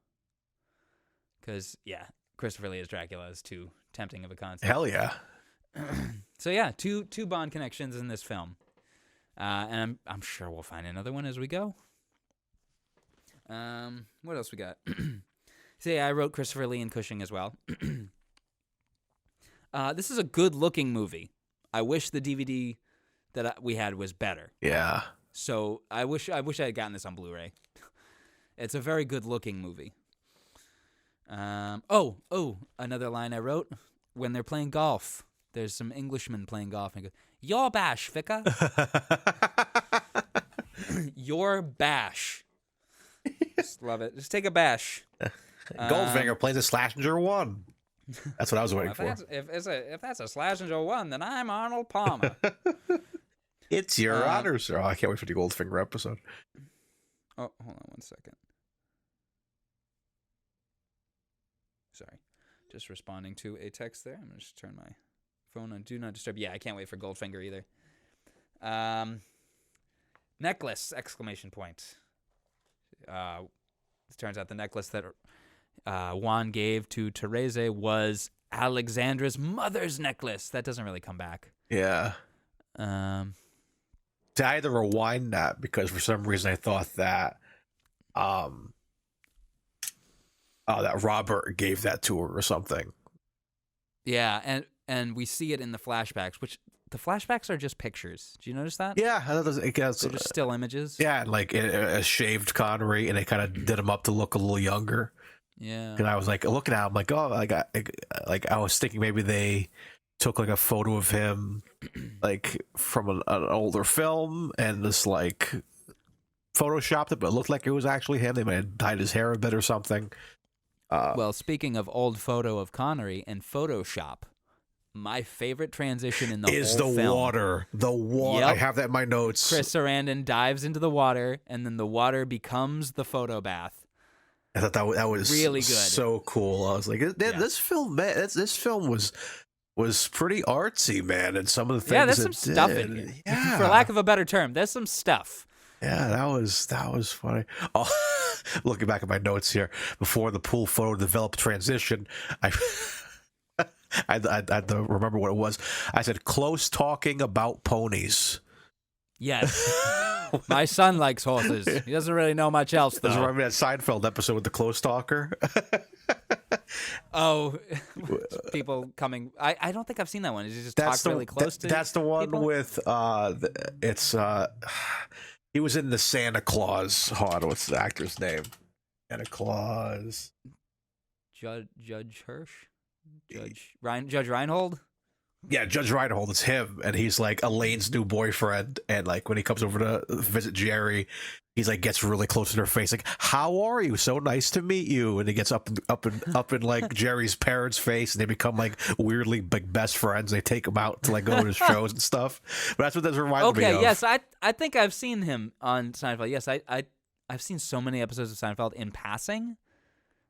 Because, Christopher Lee as Dracula is too tempting of a concept. Hell yeah. So, yeah, two Bond connections in this film. And I'm sure we'll find another one as we go. What else we got? So, I wrote Christopher Lee and Cushing as well. This is a good-looking movie. I wish the DVD that we had was better. Yeah. So, I wish I had gotten this on Blu-ray. It's a very good-looking movie. Another line I wrote. When they're playing golf, there's some Englishmen playing golf, and he goes, "Your bash, Vicar." Your bash. Just love it. Just take a bash. Goldfinger plays a Slashinger 1. That's what I was waiting for. If that's a Slashinger 1, then I'm Arnold Palmer. It's your honor, sir. Oh, I can't wait for the Goldfinger episode. Oh, hold on one second. Sorry. Just responding to a text there. I'm going to just turn my phone on Do Not Disturb. Yeah, I can't wait for Goldfinger either. Necklace, exclamation point. It turns out the necklace that Juan gave to Therese was Alexandra's mother's necklace. That doesn't really come back. Yeah. To either rewind that, because for some reason I thought that that Robert gave that to her or something. Yeah, and we see it in the flashbacks, which the flashbacks are just pictures. Do you notice that? Yeah, they're just still images. Yeah, and like a shaved Connery, and they kind of did him up to look a little younger. Yeah, and I was like looking at him, like, oh, I was thinking maybe they took like a photo of him, like from an older film, and just like photoshopped it, but it looked like it was actually him. They might have dyed his hair a bit or something. Well, speaking of old photo of Connery and Photoshop, my favorite transition in the is whole the film. water. The water. Yep. I have that in my notes. Chris Sarandon dives into the water, and then the water becomes the photo bath. I thought that was really good. So cool. I was like, this film, man, this film was pretty artsy, man, and some of the things. Yeah, there's some stuff in here. Yeah, for lack of a better term, there's some stuff. Yeah, that was funny. Oh, looking back at my notes here, before the pool photo developed transition, I had to remember what it was. I said close talking about ponies. Yes. My son likes horses. He doesn't really know much else, though. Does it remind me of that Seinfeld episode with the close talker? Oh, people coming. I don't think I've seen that one. Is he just talk really close to That's the one people? with he was in the Santa Claus. Hold on, what's the actor's name? Santa Claus. Judge Hirsch? Judge Reinhold? Yeah, Judge Reinhold. It's him, and he's like Elaine's new boyfriend. And like when he comes over to visit Jerry, he's like gets really close in her face, like, "How are you? So nice to meet you." And he gets up in like Jerry's parents' face, and they become like weirdly big best friends. They take him out to like go to his shows and stuff. But that's what this reminded me of. Okay, yes, I think I've seen him on Seinfeld. Yes, I've seen so many episodes of Seinfeld in passing,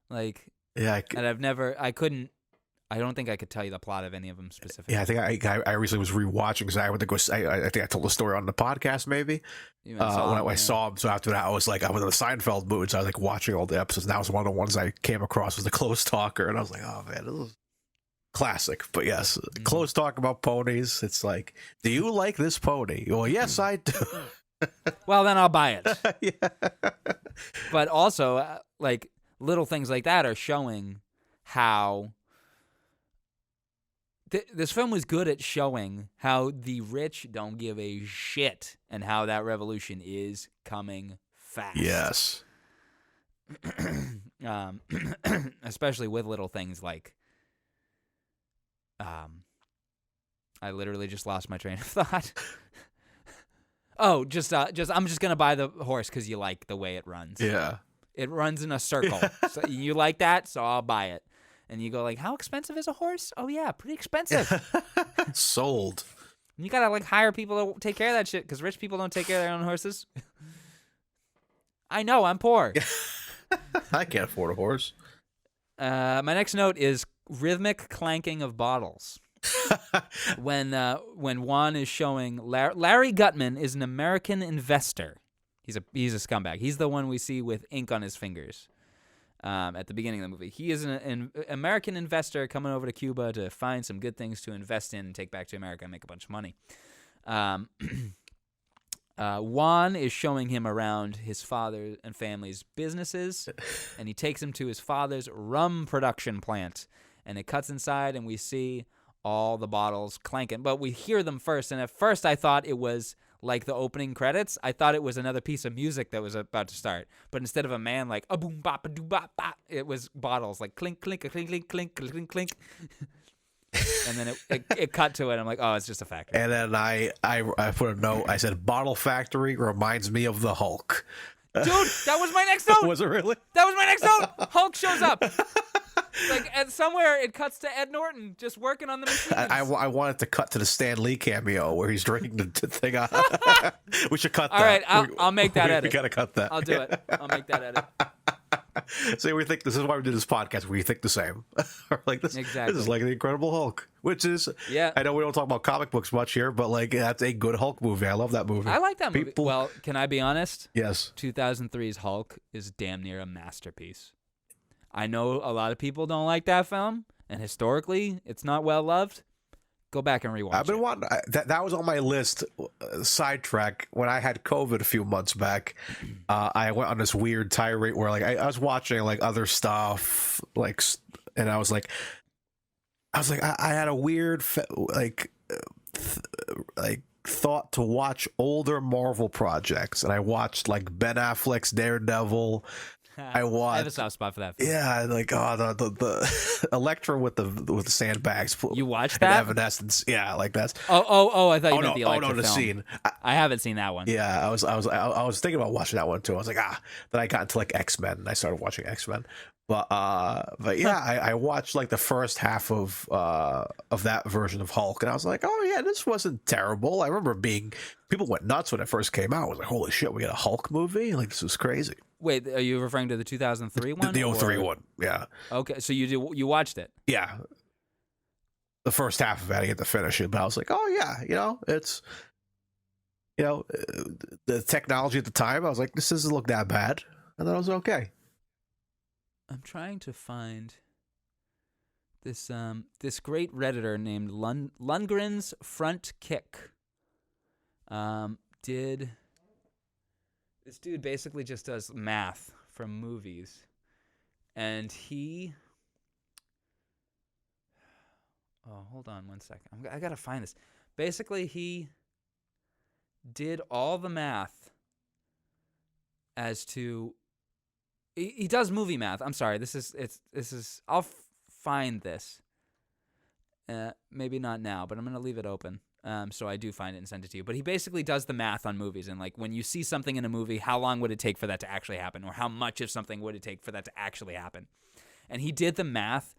like, yeah, and I don't think I could tell you the plot of any of them specifically. Yeah, I think I recently was rewatching because I went to go. I think I told the story on the podcast maybe when I saw him. So after that, I was in the Seinfeld mood. So I was like watching all the episodes. And that was one of the ones I came across was the close talker, and I was like, oh man, this is classic. But yes, close talk about ponies. It's like, do you like this pony? Well, yes, I do. Well, then I'll buy it. Yeah. But also, like, little things like that are showing how. This film was good at showing how the rich don't give a shit and how that revolution is coming fast. Yes. Especially with little things like, I literally just lost my train of thought. Oh, just I'm just gonna buy the horse because you like the way it runs. Yeah. It runs in a circle. So you like that, so I'll buy it. And you go like, how expensive is a horse? Oh yeah, pretty expensive. Sold. You gotta like hire people to take care of that shit because rich people don't take care of their own horses. I know, I'm poor. I can't afford a horse. My next note is rhythmic clanking of bottles. When Juan is showing Larry Gutman is an American investor. He's a scumbag. He's the one we see with ink on his fingers. At the beginning of the movie. He is an American investor coming over to Cuba to find some good things to invest in and take back to America and make a bunch of money. Juan is showing him around his father and family's businesses, and he takes him to his father's rum production plant. And it cuts inside, and we see all the bottles clanking. But we hear them first, and at first I thought it was like the opening credits. I thought it was another piece of music that was about to start. But instead of a man like a boom bop a doo bop bop, it was bottles like clink clink a clink clink clink clink clink. And then it cut to it. I'm like, oh, it's just a factory. And then I put a note. I said, "Bottle factory reminds me of the Hulk." Dude, that was my next note. Was it really? That was my next note. Hulk shows up. Like, and somewhere it cuts to Ed Norton just working on the machines. I wanted to cut to the Stan Lee cameo where he's drinking the thing. We should cut that. All right, I'll make that edit. We gotta cut that. I'll do it. I'll make that edit. So we think this is why we do this podcast. We think the same. Like this Exactly. is like the Incredible Hulk, which is Yeah. I know we don't talk about comic books much here, but like that's a good Hulk movie. I love that movie. I like that movie. People- Well, can I be honest? Yes. 2003's Hulk is damn near a masterpiece. I know a lot of people don't like that film, and historically, it's not well loved. Go back and rewatch I've been it. wanting that was on my list. Sidetrack. When I had COVID a few months back, I went on this weird tirade where like I was watching like other stuff, like, and I was like, I had a weird thought to watch older Marvel projects, and I watched like Ben Affleck's Daredevil. I have a watched. soft spot for that film. Yeah, like the Electra with the sandbags. You watched and that? Evanescence. Yeah, like that's. Oh! I thought you meant the Oh Electra no, the film. scene. I haven't seen that one. Yeah, I was thinking about watching that one too. I was like, then I got into like X-Men and I started watching X-Men. But yeah, I watched like the first half of that version of Hulk, and I was like, oh yeah, this wasn't terrible. I remember people went nuts when it first came out. I was like, holy shit, we got a Hulk movie? Like this was crazy. Wait, are you referring to the 2003 one? The 03 or- one, yeah. Okay, so you watched it. Yeah. The first half of it, I didn't get to finish it, but I was like, oh yeah, it's the technology at the time, I was like, this doesn't look that bad. And then I was okay. I'm trying to find this great Redditor named Lundgren's Front Kick. This dude basically just does math from movies, and he. Oh, hold on one second. I gotta find this. Basically, he did all the math as to. He does movie math. I'm sorry. This is. I'll find this. Maybe not now, but I'm gonna leave it open. So I do find it and send it to you. But he basically does the math on movies, and like when you see something in a movie, how long would it take for that to actually happen, or how much of something would it take for that to actually happen? And he did the math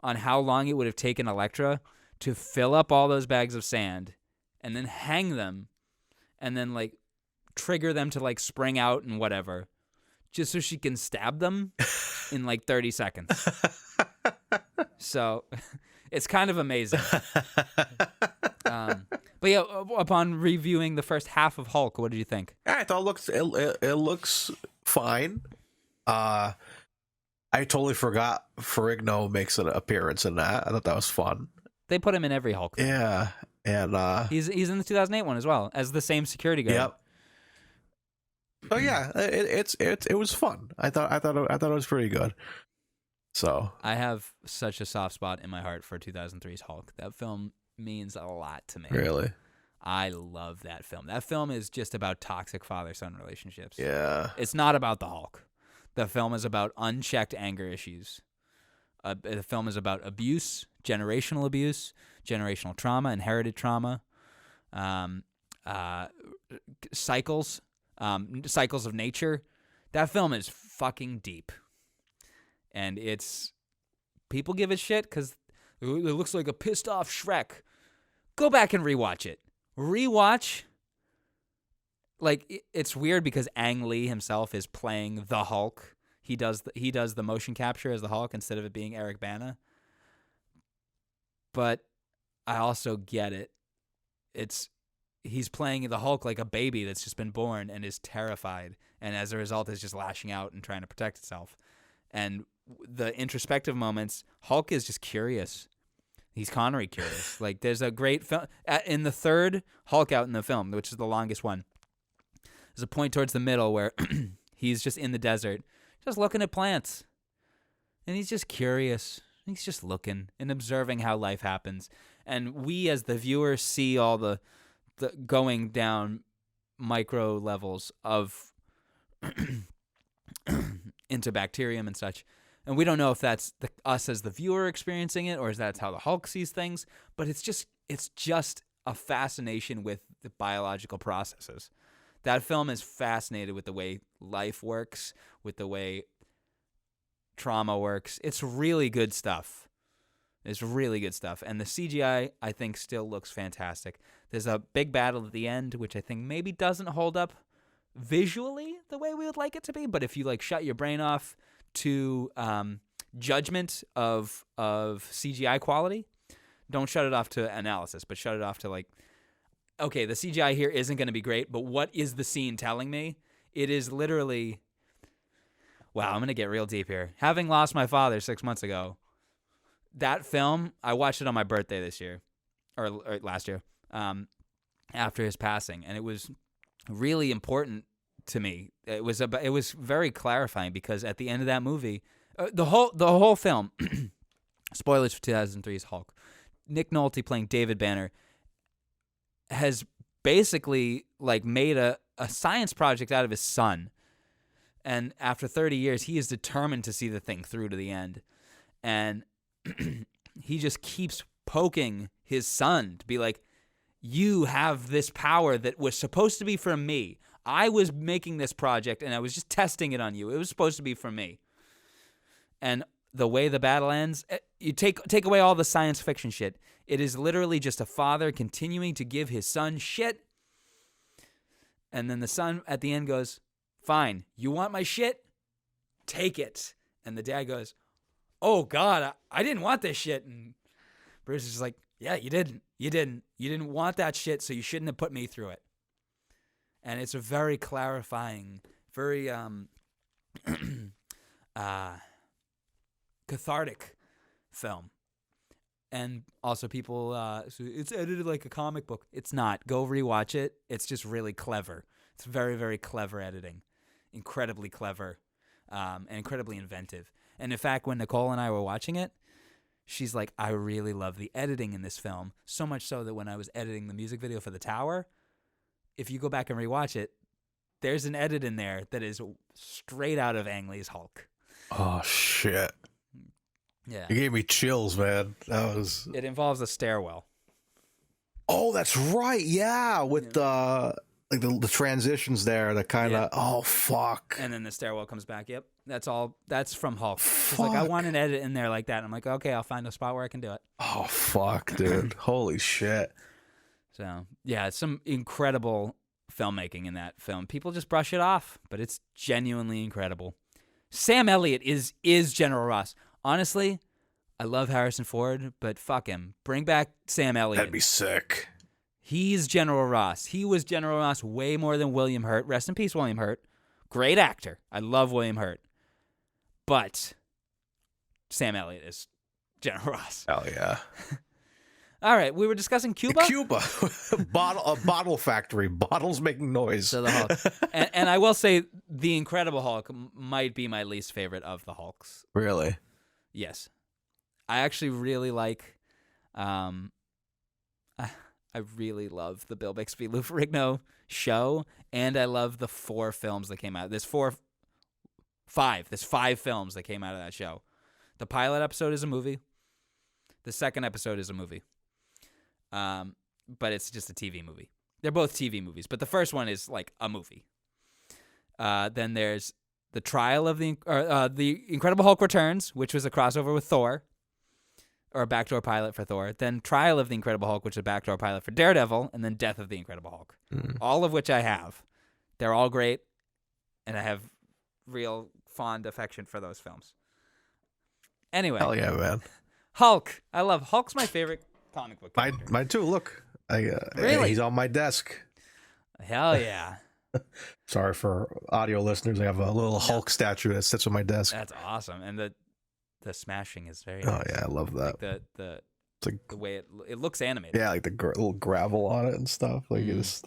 on how long it would have taken Elektra to fill up all those bags of sand, and then hang them, and then like trigger them to like spring out and whatever, just so she can stab them in like 30 seconds. So it's kind of amazing. But yeah, upon reviewing the first half of Hulk, what did you think? Yeah, I thought it looks fine. I totally forgot Ferrigno makes an appearance in that. I thought that was fun. They put him in every Hulk film. Yeah, and He's in the 2008 one as well, as the same security guard. yep. Oh yeah, it was fun. I thought it was pretty good. So I have such a soft spot in my heart for 2003's Hulk. That film means a lot to me. really, I love that film. That film is just about toxic father-son relationships. yeah, It's not about the Hulk. The film is about unchecked anger issues. The film is about abuse, generational trauma, inherited trauma, cycles of nature. That film is fucking deep. And people give it shit because it looks like a pissed off Shrek. Go back and rewatch it. Like it's weird because Ang Lee himself is playing the Hulk. He does the motion capture as the Hulk instead of it being Eric Bana. But I also get it. He's playing the Hulk like a baby that's just been born and is terrified, and as a result is just lashing out and trying to protect itself. And the introspective moments, Hulk is just curious. He's Connery curious. Like there's a great film in the third Hulk out in the film, which is the longest one. There's a point towards the middle where he's just in the desert, just looking at plants, and he's just curious. He's just looking and observing how life happens. And we, as the viewer, see all the going down micro levels of into bacterium and such. And we don't know if that's us as the viewer experiencing it, or is that's how the Hulk sees things. But it's just a fascination with the biological processes. That film is fascinated with the way life works, with the way trauma works. It's really good stuff. And the CGI, I think, still looks fantastic. There's a big battle at the end, which I think maybe doesn't hold up visually the way we would like it to be. But if you like shut your brain off, to judgment of CGI quality, don't shut it off to analysis, but shut it off to like, okay, the CGI here isn't going to be great, but what is the scene telling me? It is literally, wow, I'm going to get real deep here. Having lost my father 6 months ago, that film, I watched it on my birthday this year, or last year, after his passing, and it was really important to me. It was very clarifying because at the end of that movie, the whole film, spoilers for 2003's Hulk, Nick Nolte playing David Banner has basically like made a science project out of his son. And after 30 years, he is determined to see the thing through to the end. And he just keeps poking his son to be like, you have this power that was supposed to be for me. I was making this project and I was just testing it on you. It was supposed to be for me. And the way the battle ends, you take away all the science fiction shit. It is literally just a father continuing to give his son shit. And then the son at the end goes, fine, you want my shit? Take it. And the dad goes, oh, God, I didn't want this shit. And Bruce is just like, yeah, you didn't. You didn't. You didn't want that shit, so you shouldn't have put me through it. And it's a very clarifying, very cathartic film. And also people, so it's edited like a comic book. It's not. Go rewatch it. It's just really clever. It's very, very clever editing. Incredibly clever and incredibly inventive. And in fact, when Nicole and I were watching it, she's like, I really love the editing in this film. So much so that when I was editing the music video for The Tower, if you go back and rewatch it, there's an edit in there that is straight out of Ang Lee's Hulk. Oh, shit. Yeah. You gave me chills, man. That was... It involves a stairwell. Oh, that's right. Yeah, with the transitions there, the kind of oh fuck. And then the stairwell comes back. Yep, that's all. That's from Hulk. It's like I want an edit in there like that. And I'm like, okay, I'll find a spot where I can do it. Oh fuck, dude! Holy shit! So yeah, it's some incredible filmmaking in that film. People just brush it off, but it's genuinely incredible. Sam Elliott is General Ross. Honestly, I love Harrison Ford, but fuck him. Bring back Sam Elliott. That'd be sick. He's General Ross. He was General Ross way more than William Hurt. Rest in peace, William Hurt. Great actor. I love William Hurt. But Sam Elliott is General Ross. Hell yeah. All right, we were discussing Cuba. Cuba, a bottle factory, bottles making noise. So the Hulk, and I will say, the Incredible Hulk might be my least favorite of the Hulks. Really? Yes, I actually really like. I really love the Bill Bixby Lou Ferrigno show, and I love the 4 films that came out. There's 5 films that came out of that show. The pilot episode is a movie. The second episode is a movie. But it's just a TV movie. They're both TV movies, but the first one is like a movie. Then there's the trial of the Incredible Hulk Returns, which was a crossover with Thor, or a backdoor pilot for Thor. Then Trial of the Incredible Hulk, which is a backdoor pilot for Daredevil, and then Death of the Incredible Hulk. All of which I have. They're all great, and I have real fond affection for those films. Anyway. Hell yeah, man. Hulk. I love Hulk's my favorite comic book character. Mine too. Look, Really? He's on my desk. Hell yeah. Sorry for audio listeners. I have a little Hulk statue that sits on my desk. That's awesome. And the smashing is very Oh nice. yeah, I love that. Like It's like, the way it looks animated. yeah, like the little gravel on it and stuff. Like it's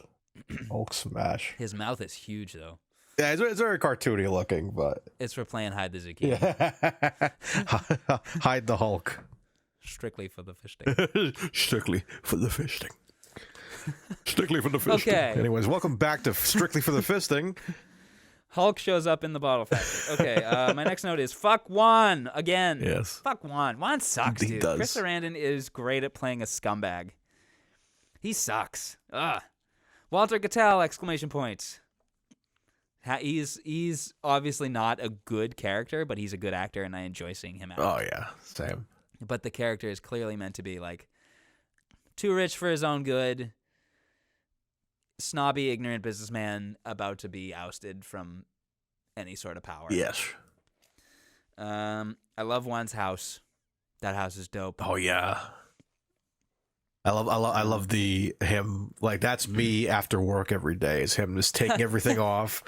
Hulk smash. His mouth is huge though. Yeah, it's very cartoony looking, but It's for playing hide the zucchini. yeah. Hide the Hulk. Strictly for the fish stick. Strictly for the fisting. Strictly for the fisting. Okay. Anyways, welcome back to Strictly for the Fisting. Hulk shows up in the bottle factory. Okay, my next note is fuck Juan again. Yes. Fuck Juan. Juan sucks, He dude. does. Chris Sarandon is great at playing a scumbag. He sucks. Ugh. Walter Cattell! Exclamation point. He's obviously not a good character, but he's a good actor, and I enjoy seeing him act. Oh yeah, same. But the character is clearly meant to be like too rich for his own good, snobby, ignorant businessman about to be ousted from any sort of power. Yes. I love Juan's house. That house is dope. Oh yeah. I love him, like, that's me after work every day. Is him just taking everything off.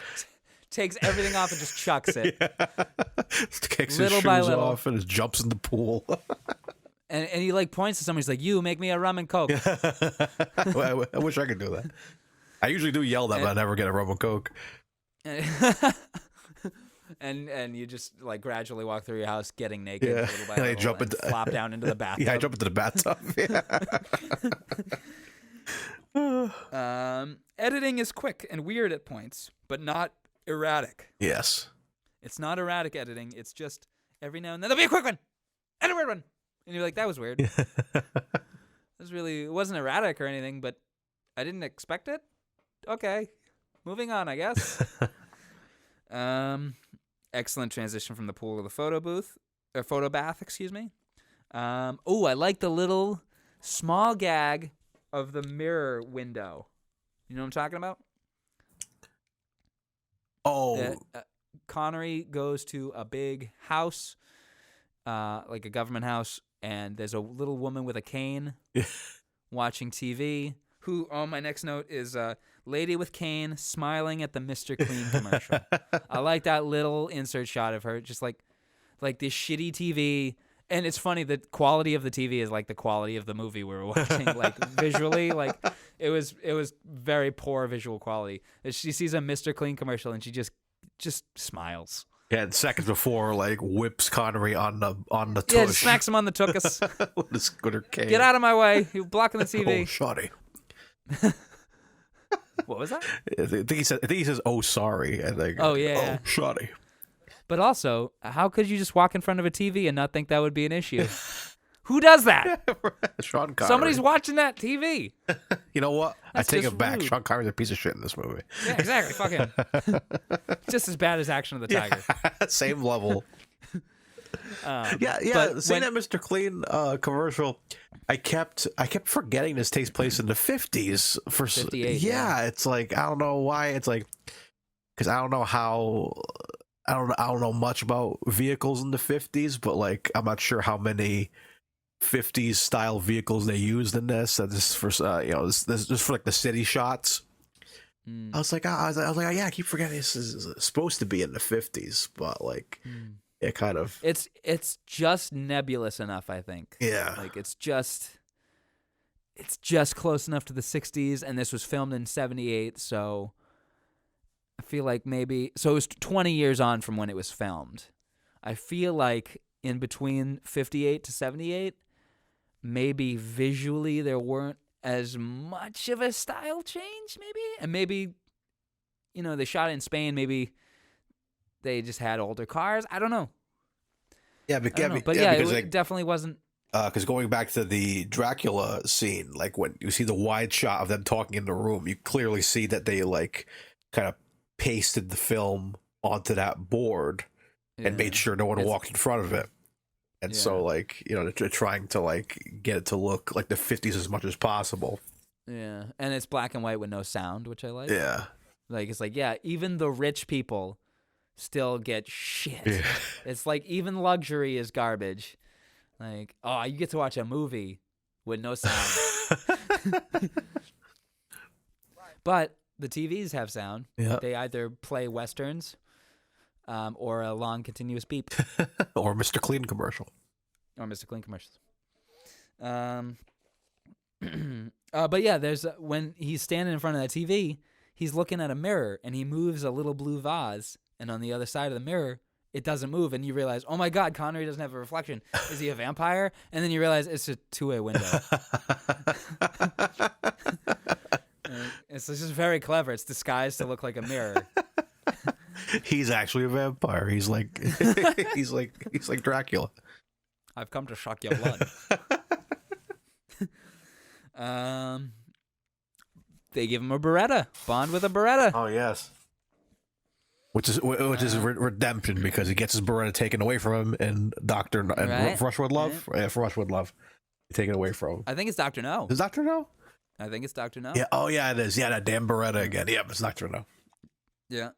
Takes everything off and just chucks it. Yeah. Kicks Little his by shoes little. off and just jumps in the pool. And he like points to somebody. He's like, "You make me a rum and coke." I wish I could do that. I usually do yell that, but I never get a rum and coke. And you just like gradually walk through your house, getting naked, Yeah. little by And I little, jump and into- flop down into the bathtub. Yeah, I jump into the bathtub. Yeah. Editing is quick and weird at points, but not erratic. Yes. It's not erratic editing. It's just every now and then there'll be a quick one and a weird one, and you're like, "That was weird." It wasn't erratic or anything, but I didn't expect it. Okay, moving on, I guess. Excellent transition from the pool to the photo bath, excuse me. I like the little small gag of the mirror window. You know what I'm talking about? Oh, Connery goes to a big house, like a government house, and there's a little woman with a cane watching TV. My next note is lady with cane smiling at the Mr. Clean commercial. I like that little insert shot of her, just like this shitty TV. And it's funny, the quality of the TV is like the quality of the movie we were watching, like visually, like it was very poor visual quality. She sees a Mr. Clean commercial and she just smiles. yeah. And seconds before, like, whips Connery on the tush. Yeah, just smacks him on the tuchus. with his scooter cane. Get out of my way! You're blocking the TV. Oh, shoddy. What was that? I think he says, "Oh, sorry." And they go, Oh, yeah, "Oh, yeah. shoddy." But also, how could you just walk in front of a TV and not think that would be an issue? Who does that? Sean Connery. Somebody's watching that TV. You know what? That's I take just it back. rude. Sean Connery's a piece of shit in this movie. Yeah, exactly. Fuck him. Just as bad as Action of the Tiger. Same level. Yeah. but Seeing when- that Mr. Clean commercial, I kept forgetting this takes place in the 50s. 58, Yeah, it's like, I don't know why. It's like, because I don't know how. I don't know much about vehicles in the 50s, but like, I'm not sure how many 50s style vehicles they used in this. That this for this just for like the city shots. I was like, yeah, I keep forgetting this is supposed to be in the 50s, but like, it kind of It's just nebulous enough, I think. yeah. Like it's just close enough to the 60s, and this was filmed in 78, so I feel like maybe it was 20 years on from when it was filmed. I feel like in between 58 to 78, maybe visually there weren't as much of a style change, maybe, and maybe they shot it in Spain, maybe they just had older cars. I don't know. Yeah, Because it definitely wasn't. Because going back to the Dracula scene, like when you see the wide shot of them talking in the room, you clearly see that they like kind of pasted the film onto that board and made sure no one walked in front of it. And so, like, they're trying to like get it to look like the 50s as much as possible. Yeah, and it's black and white with no sound, which I like. Yeah. Like it's like, yeah, even the rich people still get shit. Yeah. It's like even luxury is garbage. Like, oh, you get to watch a movie with no sound. But the TVs have sound. Yeah. They either play westerns or a long continuous beep. Or Mr. Clean commercial. Or Mr. Clean commercials. But yeah, there's when he's standing in front of that TV, he's looking at a mirror and he moves a little blue vase, and on the other side of the mirror, it doesn't move, and you realize, oh my God, Connery doesn't have a reflection. Is he a vampire? And then you realize it's a two-way window. It's just very clever. It's disguised to look like a mirror. He's actually a vampire. He's like he's like Dracula. I've come to suck your blood. They give him a Beretta. Bond with a Beretta. Oh yes. Which is redemption, because he gets his Beretta taken away from him, and Rushwood Love, Right. yeah, for Rushwood Love, taken away from him. I think it's Dr. No. Is Dr. No? I think it's Dr. No. Yeah. Oh yeah, it is. Yeah, that damn Beretta again. Yeah, it's Dr. No. Yeah.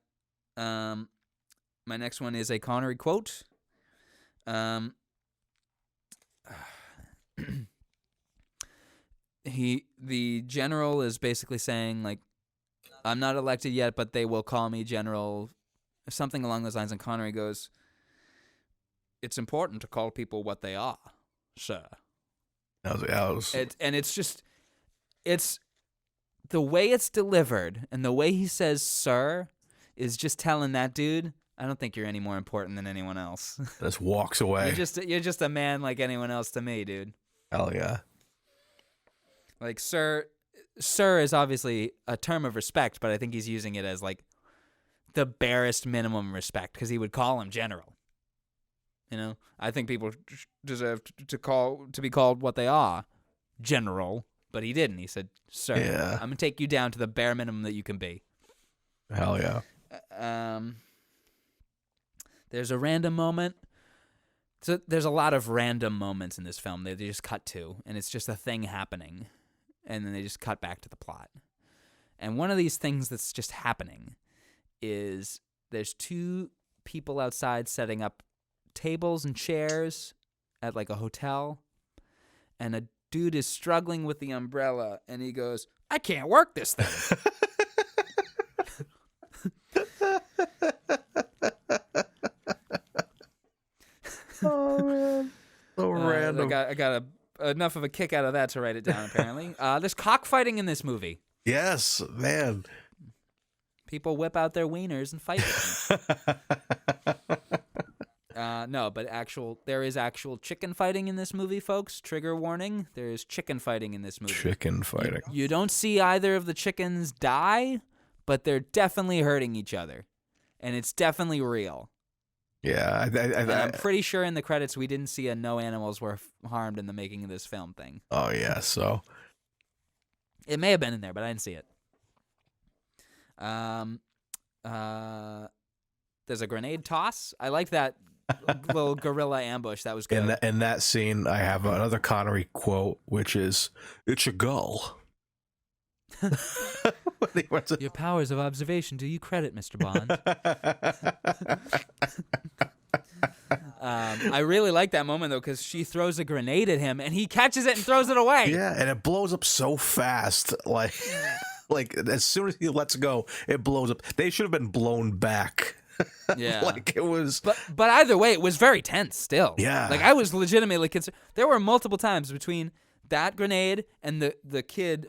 My next one is a Connery quote. The general is basically saying, like, I'm not elected yet, but they will call me general, something along those lines. And Connery goes, it's important to call people what they are, sir. It's the way it's delivered and the way he says sir is just telling that dude, I don't think you're any more important than anyone else. Just walks away. You're just a man like anyone else to me, dude. Hell yeah. Like, sir is obviously a term of respect, but I think he's using it as, like, the barest minimum respect, because he would call him general. You know? I think people deserve to be called what they are, general, but he didn't. He said, sir, Yeah. I'm going to take you down to the bare minimum that you can be. Hell yeah. There's a random moment. So there's a lot of random moments in this film that they just cut to, and it's just a thing happening, and then they just cut back to the plot. And one of these things that's just happening is there's two people outside setting up tables and chairs at, like, a hotel, and a dude is struggling with the umbrella, and he goes, I can't work this thing. Oh, man. So random. I got enough of a kick out of that to write it down, apparently. There's cockfighting in this movie. Yes, man. People whip out their wieners and fight with them. No, but there is actual chicken fighting in this movie, folks. Trigger warning. There is chicken fighting in this movie. Chicken fighting. You don't see either of the chickens die, but they're definitely hurting each other. And it's definitely real. Yeah. I'm pretty sure in the credits we didn't see a no animals were harmed in the making of this film thing. Oh, yeah, so. It may have been in there, but I didn't see it. There's a grenade toss. I like that little guerrilla ambush. That was good. In that scene, I have another Connery quote, which is, it's a gull. Your powers of observation do you credit, Mr. Bond. I really like that moment, though, because she throws a grenade at him, and he catches it and throws it away. Yeah, and it blows up so fast. Like, like as soon as he lets go, it blows up. They should have been blown back. Yeah. Like, it was... But either way, it was very tense still. Yeah. Like, I was legitimately concerned. There were multiple times between that grenade and the kid...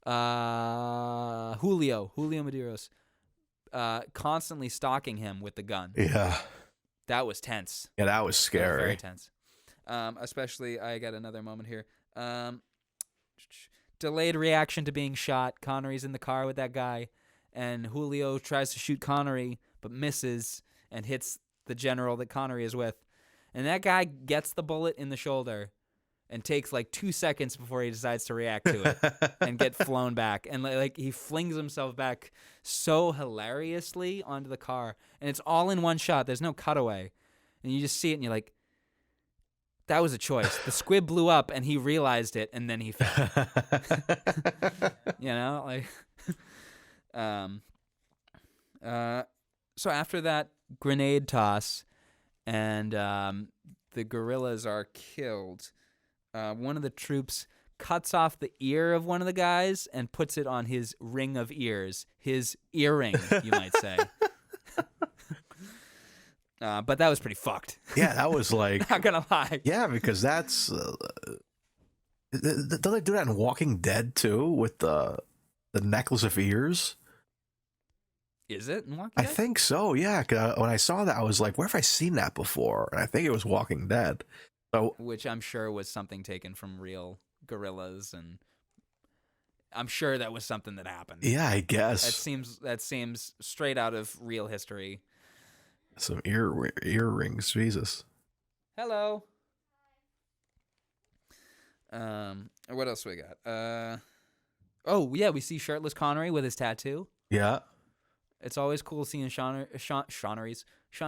Julio Medeiros, constantly stalking him with the gun. Yeah. That was tense. Yeah, that was scary. That was very tense. Especially, I got another moment here. Delayed reaction to being shot. Connery's in the car with that guy, and Julio tries to shoot Connery, but misses and hits the general that Connery is with. And that guy gets the bullet in the shoulder and takes like 2 seconds before he decides to react to it and get flown back. And like he flings himself back so hilariously onto the car. And it's all in one shot. There's no cutaway. And you just see it and you're like, that was a choice. The squib blew up and he realized it and then he fell. You know, like so after that grenade toss and the guerrillas are killed, one of the troops cuts off the ear of one of the guys and puts it on his ring of ears, his earring, you might say. But that was pretty fucked. Yeah, that was like... Not gonna lie. Yeah, because that's... don't they do that in Walking Dead, too, with the necklace of ears? Is it in Walking I Dead? think so, yeah. 'Cause when I saw that, I was like, where have I seen that before? And I think it was Walking Dead. So, which I'm sure was something taken from real gorillas, and I'm sure that was something that happened. yeah, I guess. That seems straight out of real history. Some earrings, Jesus. Hello. What else we got? Oh yeah, we see shirtless Connery with his tattoo. Yeah. It's always cool seeing Sean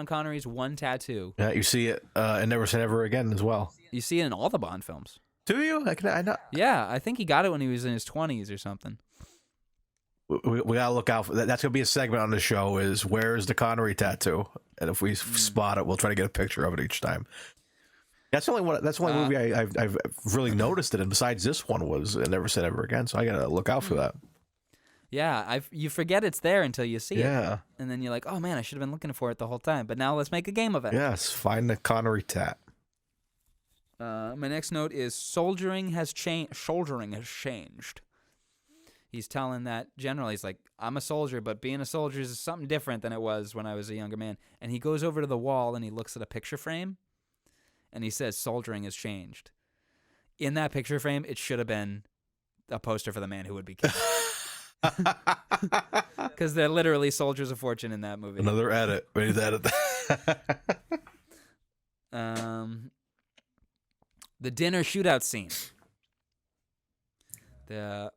Connery's one tattoo. Yeah, you see it in Never Say Never Again as well. You see it in all the Bond films. Do you? I know. Yeah, I think he got it when he was in his 20s or something. We gotta look out for that. That's gonna be a segment on the show. Is where is the Connery tattoo? and if we spot it, we'll try to get a picture of it each time. That's the only one. That's the only movie I've really noticed it, and besides this one was Never Said Ever Again. So I gotta look out for that. Yeah, you forget it's there until you see it. Yeah. And then you're like, oh man, I should have been looking for it the whole time. But now let's make a game of it. Yes, find the Connery tat. My next note is soldiering has changed. He's telling that general, he's like, I'm a soldier, but being a soldier is something different than it was when I was a younger man. And he goes over to the wall and he looks at a picture frame and he says, soldiering has changed. In that picture frame, it should have been a poster for the man who would be killed. Because they're literally soldiers of fortune in that movie. Another edit. We need to edit that. The dinner shootout scene.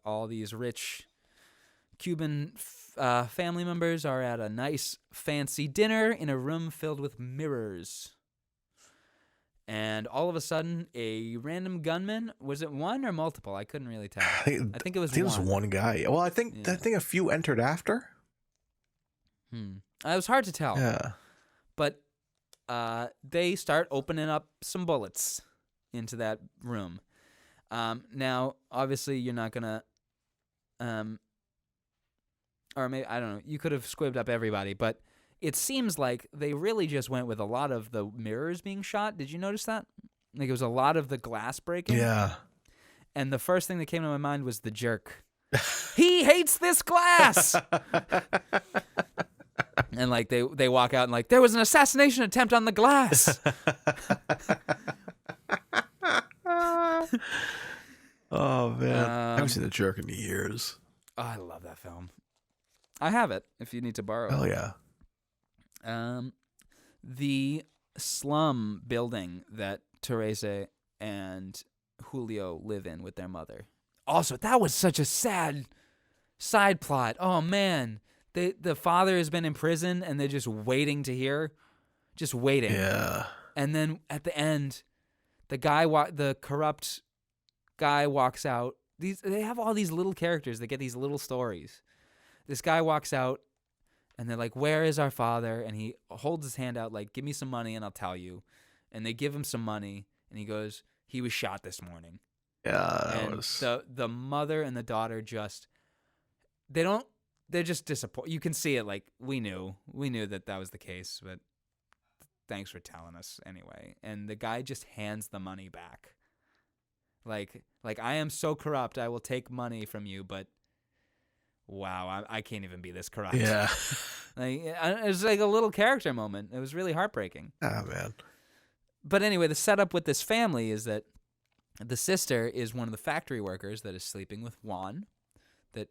All these rich Cuban family members are at a nice, fancy dinner in a room filled with mirrors. And all of a sudden, a random gunman, was it one or multiple? I couldn't really tell. I think it was one. It was one guy. Well, I think a few entered after. It was hard to tell. Yeah. But they start opening up some bullets into that room. Now, obviously, you're not going to, or maybe, I don't know, you could have squibbed up everybody, but it seems like they really just went with a lot of the mirrors being shot. Did you notice that? Like, it was a lot of the glass breaking. Yeah. And the first thing that came to my mind was the jerk. He hates this glass! And, like, they walk out and, like, there was an assassination attempt on the glass! Oh, man. I haven't seen The Jerk in years. Oh, I love that film. I have it, if you need to borrow it. Oh, yeah. The slum building that Teresa and Julio live in with their mother. Also, that was such a sad side plot. Oh man, the father has been in prison and they're just waiting to hear, just waiting. Yeah. And then at the end, the corrupt guy walks out. They have all these little characters that get these little stories. This guy walks out. And they're like, where is our father? And he holds his hand out like, give me some money and I'll tell you. And they give him some money. And he goes, he was shot this morning. Yeah. The mother and the daughter they're just disappointed. You can see it like, we knew that was the case. But thanks for telling us anyway. And the guy just hands the money back. Like I am so corrupt, I will take money from you, but wow, I can't even be this corrupt. Yeah. It was like a little character moment. It was really heartbreaking. Oh, man. But anyway, the setup with this family is that the sister is one of the factory workers that is sleeping with Juan, that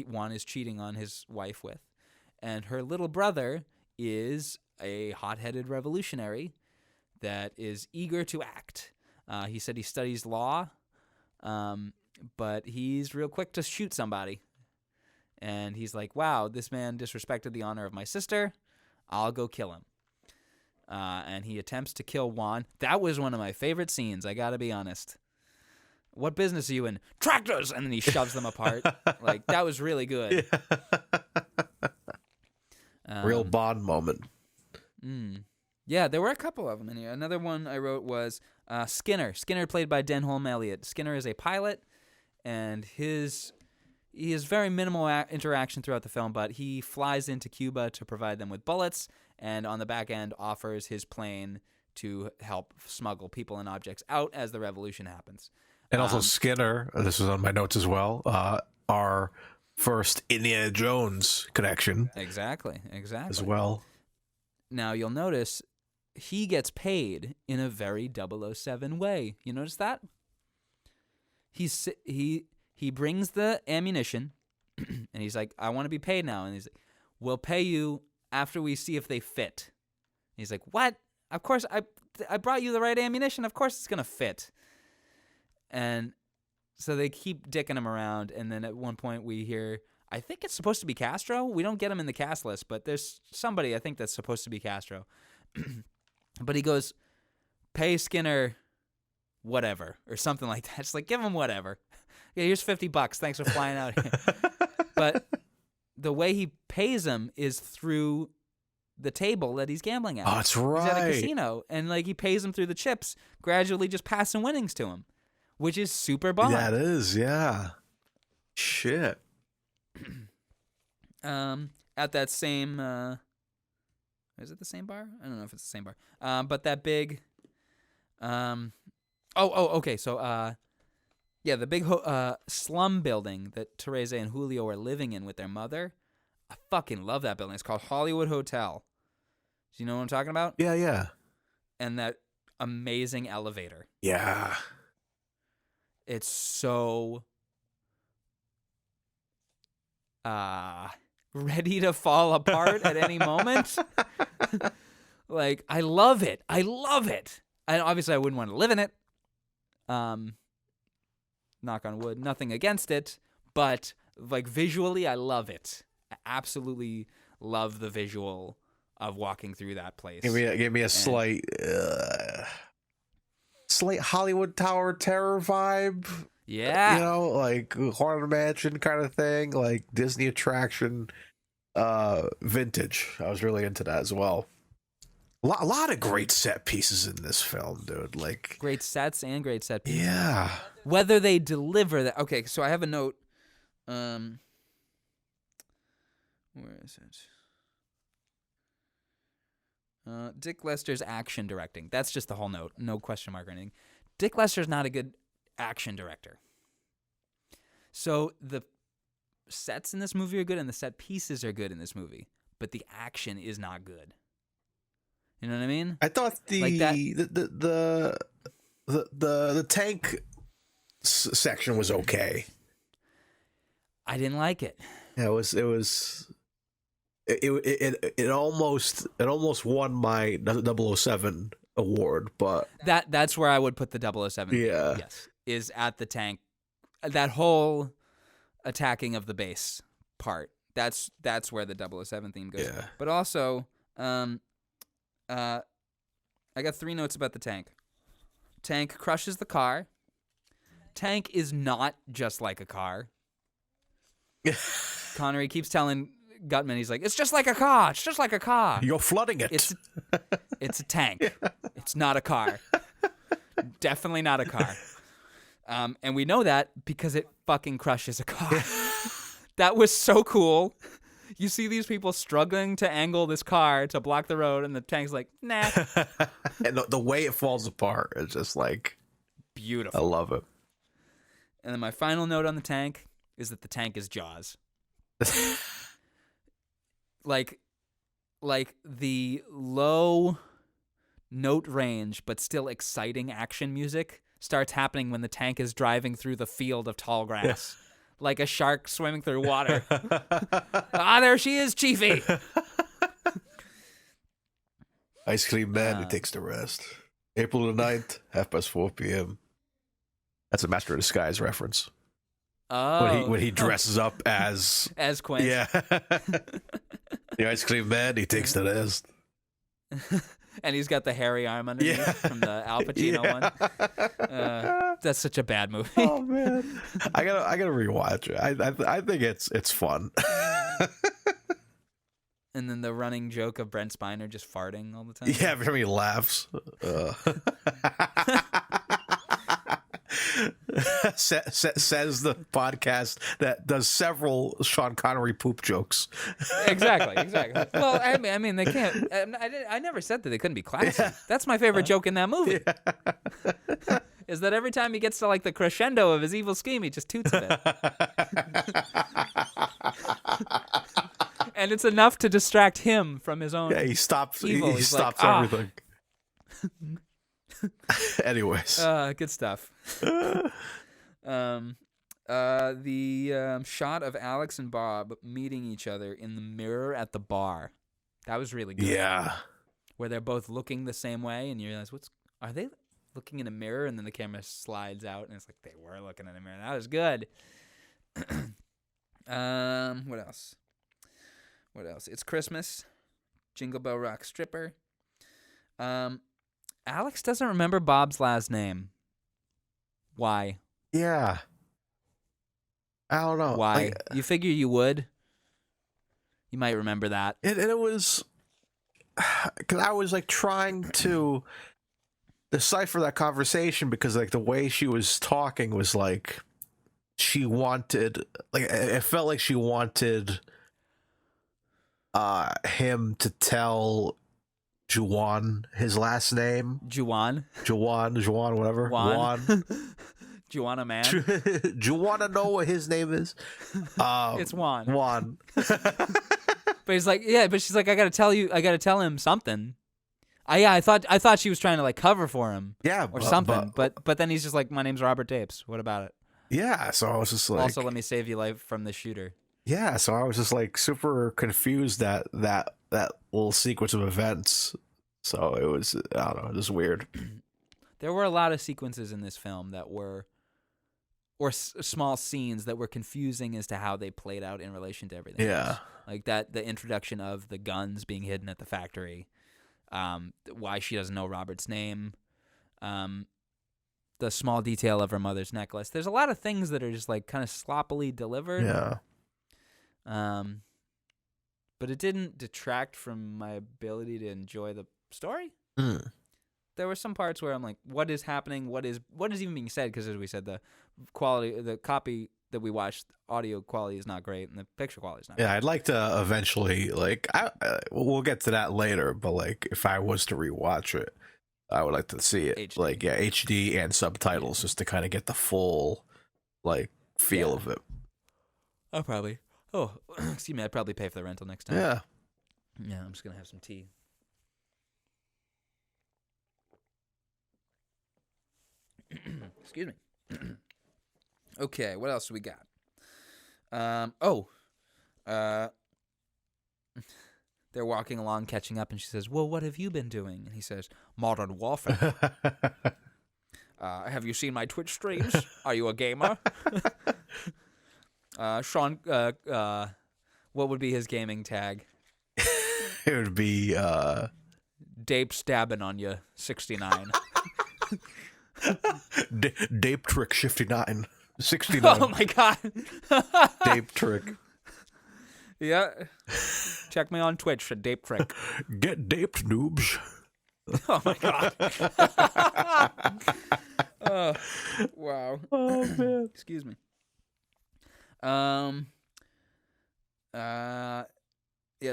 Juan is cheating on his wife with. And her little brother is a hot-headed revolutionary that is eager to act. He said he studies law, but he's real quick to shoot somebody. And he's like, wow, this man disrespected the honor of my sister. I'll go kill him. And he attempts to kill Juan. That was one of my favorite scenes, I got to be honest. What business are you in? Tractors! And then he shoves them apart. Like, that was really good. Yeah. Real Bond moment. Yeah, there were a couple of them in here. Another one I wrote was Skinner. Skinner played by Denholm Elliott. Skinner is a pilot, and he has very minimal interaction throughout the film, but he flies into Cuba to provide them with bullets, and on the back end offers his plane to help smuggle people and objects out as the revolution happens. And also Skinner, this was on my notes as well, our first Indiana Jones connection. Exactly. As well. Now, you'll notice he gets paid in a very 007 way. You notice that? He brings the ammunition, and he's like, I want to be paid now. And he's like, we'll pay you after we see if they fit. And he's like, what? Of course, I brought you the right ammunition. Of course it's going to fit. And so they keep dicking him around, and then at one point we hear, I think it's supposed to be Castro. We don't get him in the cast list, but there's somebody I think that's supposed to be Castro. But he goes, pay Skinner whatever, or something like that. It's like, give him whatever. Yeah, here's $50. Thanks for flying out here. But the way he pays him is through the table that he's gambling at. Oh, that's He's at a right. casino, and like he pays him through the chips, gradually just passing winnings to him, which is super Bond. Yeah, it is. Yeah. Shit. At that same, is it the same bar? I don't know if it's the same bar. But that big, okay. So, yeah, the big slum building that Teresa and Julio are living in with their mother. I fucking love that building. It's called Hollywood Hotel. Do you know what I'm talking about? Yeah, yeah. And that amazing elevator. Yeah. It's so ready to fall apart at any moment. Like, I love it. I love it. And obviously I wouldn't want to live in it. Knock on wood, nothing against it, but like visually I love it. I absolutely love the visual of walking through that place. Give me a slight Hollywood Tower Terror vibe. Yeah. You know, like Haunted Mansion kind of thing, like Disney attraction, vintage. I was really into that as well. A lot of great set pieces in this film, dude. Like Great sets and great set pieces. yeah. Whether they deliver that. Okay, so I have a note. Where is it? Dick Lester's action directing. That's just the whole note. No question mark or anything. Dick Lester's not a good action director. So the sets in this movie are good and the set pieces are good in this movie, but the action is not good. You know what I mean? I thought the tank section was okay. I didn't like it. Yeah, it almost won my 007 award, but That's where I would put the 007. Yeah. Yes. Is at the tank. That whole attacking of the base part. That's where the 007 theme goes. Yeah. But also, I got 3 notes about the tank. Tank crushes the car. Tank is not just like a car. Connery keeps telling Gutman, he's like, it's just like a car. It's just like a car. you're flooding it. It's a tank. It's not a car. Definitely not a car. And we know that because it fucking crushes a car. That was so cool. You see these people struggling to angle this car to block the road, and the tank's like, nah. And the way it falls apart is just like Beautiful. I love it. And then my final note on the tank is that the tank is Jaws. like the low note range but still exciting action music starts happening when the tank is driving through the field of tall grass. Like a shark swimming through water. There she is, Chiefy. Ice Cream Man, he takes the rest. April the 9th, 4:30 p.m. That's a Master of Disguise reference. Oh. When he dresses up as Quint. Yeah. The Ice Cream Man, he takes the rest. And he's got the hairy arm underneath from the Al Pacino one. That's such a bad movie. Oh man, I gotta rewatch it. I think it's fun. And then the running joke of Brent Spiner just farting all the time. Yeah, every time he laughs. Says the podcast that does several Sean Connery poop jokes. Exactly. Well, I mean, they can't. I never said that they couldn't be classy. Yeah. That's my favorite joke in that movie. Yeah. Is that every time he gets to like the crescendo of his evil scheme, he just toots a bit. And it's enough to distract him from his own. Yeah, he stops. Evil. He stops everything. Anyways, good stuff. The shot of Alex and Bob meeting each other in the mirror at the bar. That was really good. Yeah. Where they're both looking the same way, and you realize, are they looking in a mirror? And then the camera slides out, and it's like they were looking in a mirror. That was good. What else? It's Christmas. Jingle Bell Rock stripper. Alex doesn't remember Bob's last name. Why? Yeah. I don't know. Why? You figure you would? You might remember that. And it was because I was like trying to decipher that conversation because like the way she was talking was like she wanted, like it felt like she wanted him to tell Juan his last name. Juan, whatever. Juan. Juana man. Do you want to know what his name is? It's Juan. Juan. But he's like, yeah, but she's like, I gotta tell him something. I thought she was trying to like cover for him. Yeah, or something. But then he's just like, my name's Robert Tapes. What about it? Yeah, so I was just like, Also, let me save you life from the shooter. Yeah, so I was just like super confused that little sequence of events. So it was, I don't know, just weird. There were a lot of sequences in this film that were, or small scenes that were confusing as to how they played out in relation to everything else. Like the introduction of the guns being hidden at the factory, why she doesn't know Robert's name, the small detail of her mother's necklace. There's a lot of things that are just like kind of sloppily delivered. Yeah. But it didn't detract from my ability to enjoy the story. Mm. There were some parts where I'm like, what is happening? What is even being said? Because as we said, the copy that we watched, audio quality is not great, and the picture quality is not great. Yeah, I'd like to eventually, like, we'll get to that later, but like, if I was to rewatch it, I would like to see it HD. like, yeah, HD and subtitles just to kind of get the full, like, feel of it. I'll probably. Oh, excuse me. I'd probably pay for the rental next time. Yeah. Yeah, I'm just gonna have some tea. Excuse me. Okay, what else do we got? They're walking along, catching up, and she says, "Well, what have you been doing?" And he says, "Modern warfare." Have you seen my Twitch streams? Are you a gamer? Sean, what would be his gaming tag? It would be Dape stabbing on you, 69. Dape Trick 59. 69. Oh my god. Dape Trick. Yeah. Check me on Twitch at Dape Trick. Get daped, noobs. Oh my god. Oh, wow. Oh man. Excuse me. Yeah,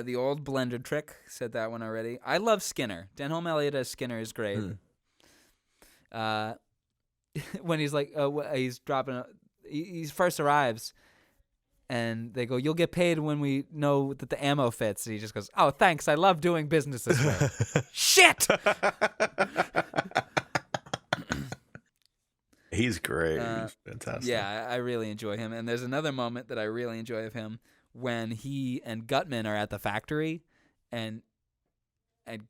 the old blender trick. Said that one already. I love Skinner. Denholm Elliott as Skinner is great. When he's like, he's dropping, he first arrives, and they go, "You'll get paid when we know that the ammo fits." And he just goes, "Oh, thanks. I love doing business this way." Shit. He's great. He's fantastic. Yeah, I really enjoy him. And there's another moment that I really enjoy of him when he and Gutman are at the factory, and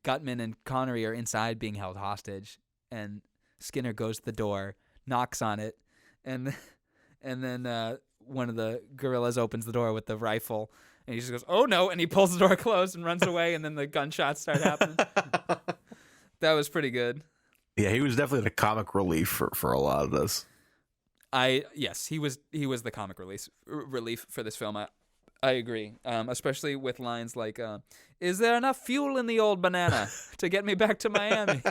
Gutman and Connery are inside being held hostage, and Skinner goes to the door, knocks on it, and then one of the guerrillas opens the door with the rifle, and he just goes, "Oh no," and he pulls the door closed and runs away, and then the gunshots start happening. That was pretty good. Yeah, he was definitely the comic relief for a lot of this. Yes, he was the comic relief for this film. I agree, especially with lines like, "Is there enough fuel in the old banana to get me back to Miami?"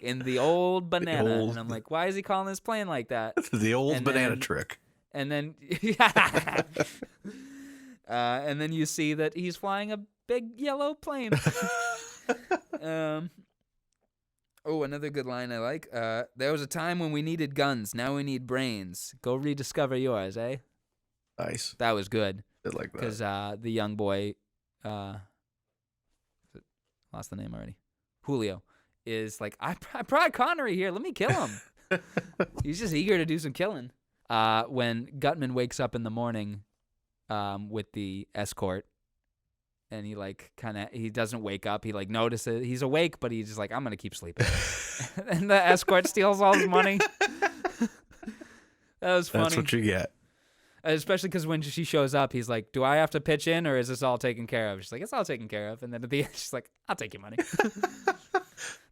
In the old banana. And I'm like, why is he calling his plane like that? The old And banana then- trick. And then, and then you see that he's flying a big yellow plane. Oh, another good line I like. There was a time when we needed guns. Now we need brains. Go rediscover yours, eh? Nice. That was good. I like that. Because the young boy, lost the name already, Julio, is like, I brought Connery here. Let me kill him. He's just eager to do some killing. When Gutman wakes up in the morning with the escort, and he like he doesn't wake up. He like notices he's awake, but he's just like, I'm gonna keep sleeping. And the escort steals all his money. That was funny. That's what you get. Especially because when she shows up, he's like, "Do I have to pitch in, or is this all taken care of?" She's like, "It's all taken care of." And then at the end, she's like, "I'll take your money."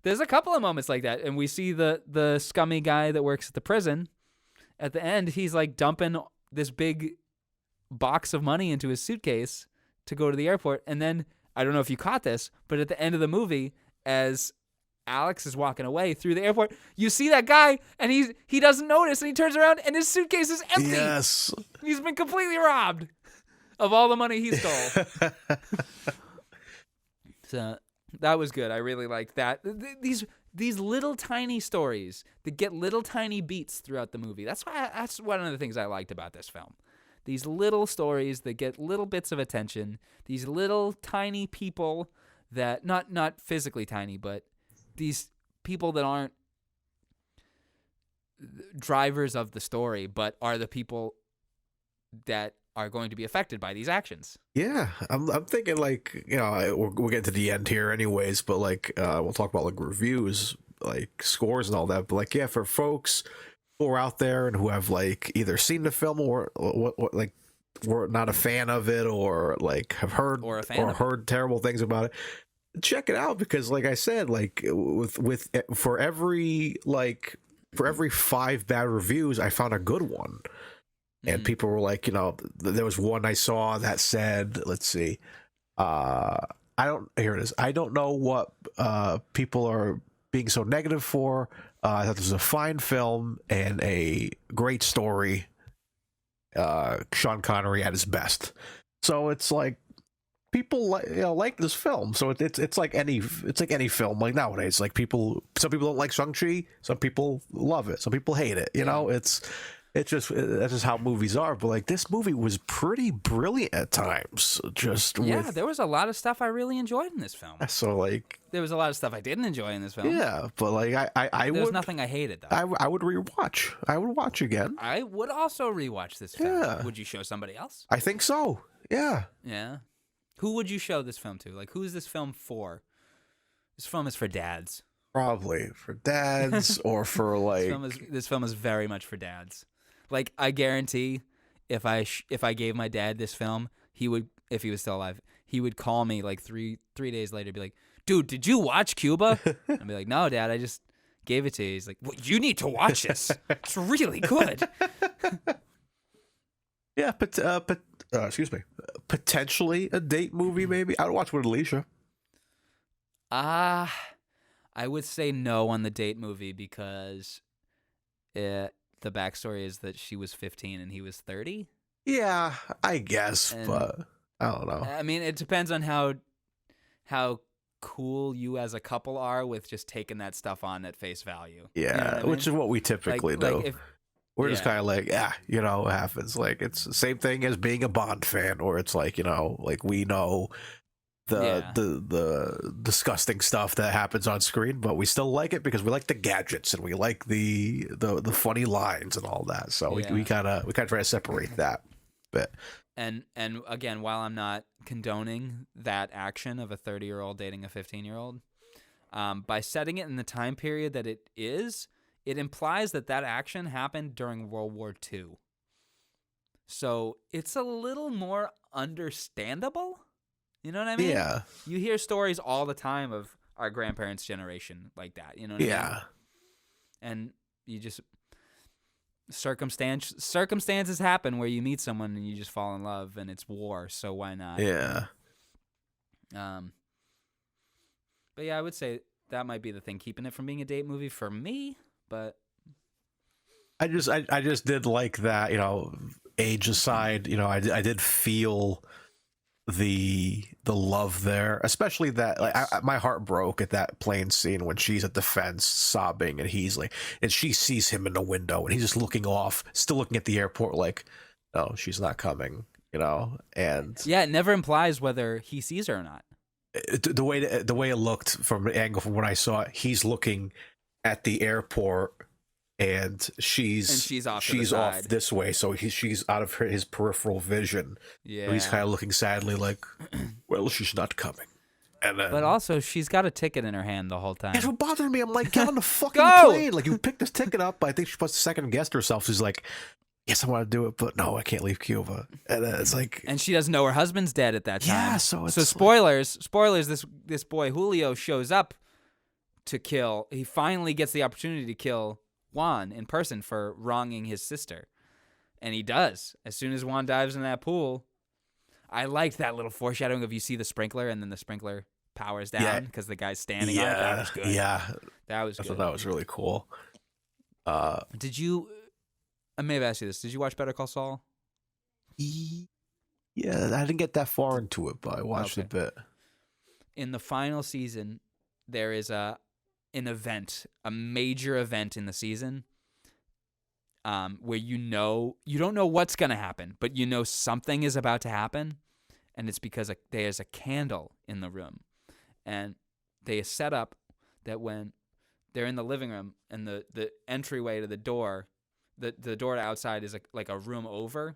There's a couple of moments like that, and we see the scummy guy that works at the prison. At the end, he's like dumping this big box of money into his suitcase to go to the airport, and then I don't know if you caught this, but at the end of the movie, as Alex is walking away through the airport, you see that guy, and he doesn't notice, and he turns around, and his suitcase is empty. Yes. He's been completely robbed of all the money he stole. So that was good. I really liked that. These little tiny stories that get little tiny beats throughout the movie. That's one of the things I liked about this film. These little stories that get little bits of attention. These little tiny people that not physically tiny, but these people that aren't drivers of the story, but are the people that are going to be affected by these actions. Yeah, I'm thinking like, you know, we'll get to the end here anyways, but like we'll talk about like reviews, like scores and all that. But like, yeah, for folks who are out there and who have like either seen the film or what like were not a fan of it, or like have heard or heard terrible things about it, check it out, because like I said, like with for every 5 bad reviews, I found a good one. And people were like, you know, there was one I saw that said, let's see, here it is. I don't know what people are being so negative for. I thought this was a fine film and a great story. Sean Connery at his best. So it's like people like this film. So it's like any film like nowadays. Like some people don't like Shang-Chi, some people love it, some people hate it. You know, that's just how movies are. But like, this movie was pretty brilliant at times. There was a lot of stuff I really enjoyed in this film. So like, there was a lot of stuff I didn't enjoy in this film. Yeah, but like there was nothing I hated though. I would rewatch. I would watch again. I would also rewatch this film. Yeah. Would you show somebody else? I think so. Yeah. Yeah. Who would you show this film to? Like, who is this film for? This film is for dads. Probably for dads or for like. This film is very much for dads. Like, I guarantee, if I gave my dad this film, he would, if he was still alive, he would call me like three days later, be like, "Dude, did you watch Cuba?" I'd be like, "No, Dad, I just gave it to you." He's like, "Well, you need to watch this. It's really good." Yeah, but excuse me, potentially a date movie, maybe. I would watch with Alicia. I would say no on the date movie because the backstory is that she was 15 and he was 30. Yeah, I guess, but I don't know. I mean, it depends on how cool you as a couple are with just taking that stuff on at face value. Yeah, you know what I mean? Which is what we typically do. We're just kind of like, you know, it happens. Like, it's the same thing as being a Bond fan, or it's like, you know, like we know the disgusting stuff that happens on screen, but we still like it because we like the gadgets and we like the funny lines and all that. So we kind of try to separate that bit. And again, while I'm not condoning that action of a 30-year-old dating a 15-year-old, by setting it in the time period that it is, it implies that action happened during World War II. So it's a little more understandable. You know what I mean? Yeah. You hear stories all the time of our grandparents' generation like that. You know what I mean? And you just circumstances happen where you meet someone and you just fall in love, and it's war, so why not? Yeah. But yeah, I would say that might be the thing keeping it from being a date movie for me. But I just did like that, you know, age aside, you know, I did feel the love there, especially that, like, my heart broke at that plane scene when she's at the fence sobbing and he's like, and she sees him in the window and he's just looking off, still looking at the airport like, no, she's not coming, you know. And yeah, it never implies whether he sees her or not. The way it looked from the angle from when I saw it, he's looking at the airport and she's off this way, so she's out of his peripheral vision. Yeah, so he's kind of looking sadly like, well, she's not coming. And then, but also she's got a ticket in her hand the whole time. That's what bothered me. I'm like, get on the fucking plane. Like, you picked this ticket up. I think she must have second guessed herself. She's like, yes, I want to do it, but no, I can't leave Cuba. And it's like, and she doesn't know her husband's dead at that time. Yeah, so spoilers. This boy Julio shows up to kill. He finally gets the opportunity to kill Juan in person for wronging his sister, and he does. As soon as Juan dives in that pool, I liked that little foreshadowing of you see the sprinkler and then the sprinkler powers down because the guy's standing on it. That was good. Yeah. That was I good. thought that was really cool. Did you? I may have asked you this. Did you watch Better Call Saul? Yeah, I didn't get that far into it, but I watched a bit. In the final season, there is an event, a major event in the season, where you don't know what's going to happen, but you know something is about to happen, and it's because there's a candle in the room, and they set up that when they're in the living room and the entryway to the door, the door to outside is like a room over,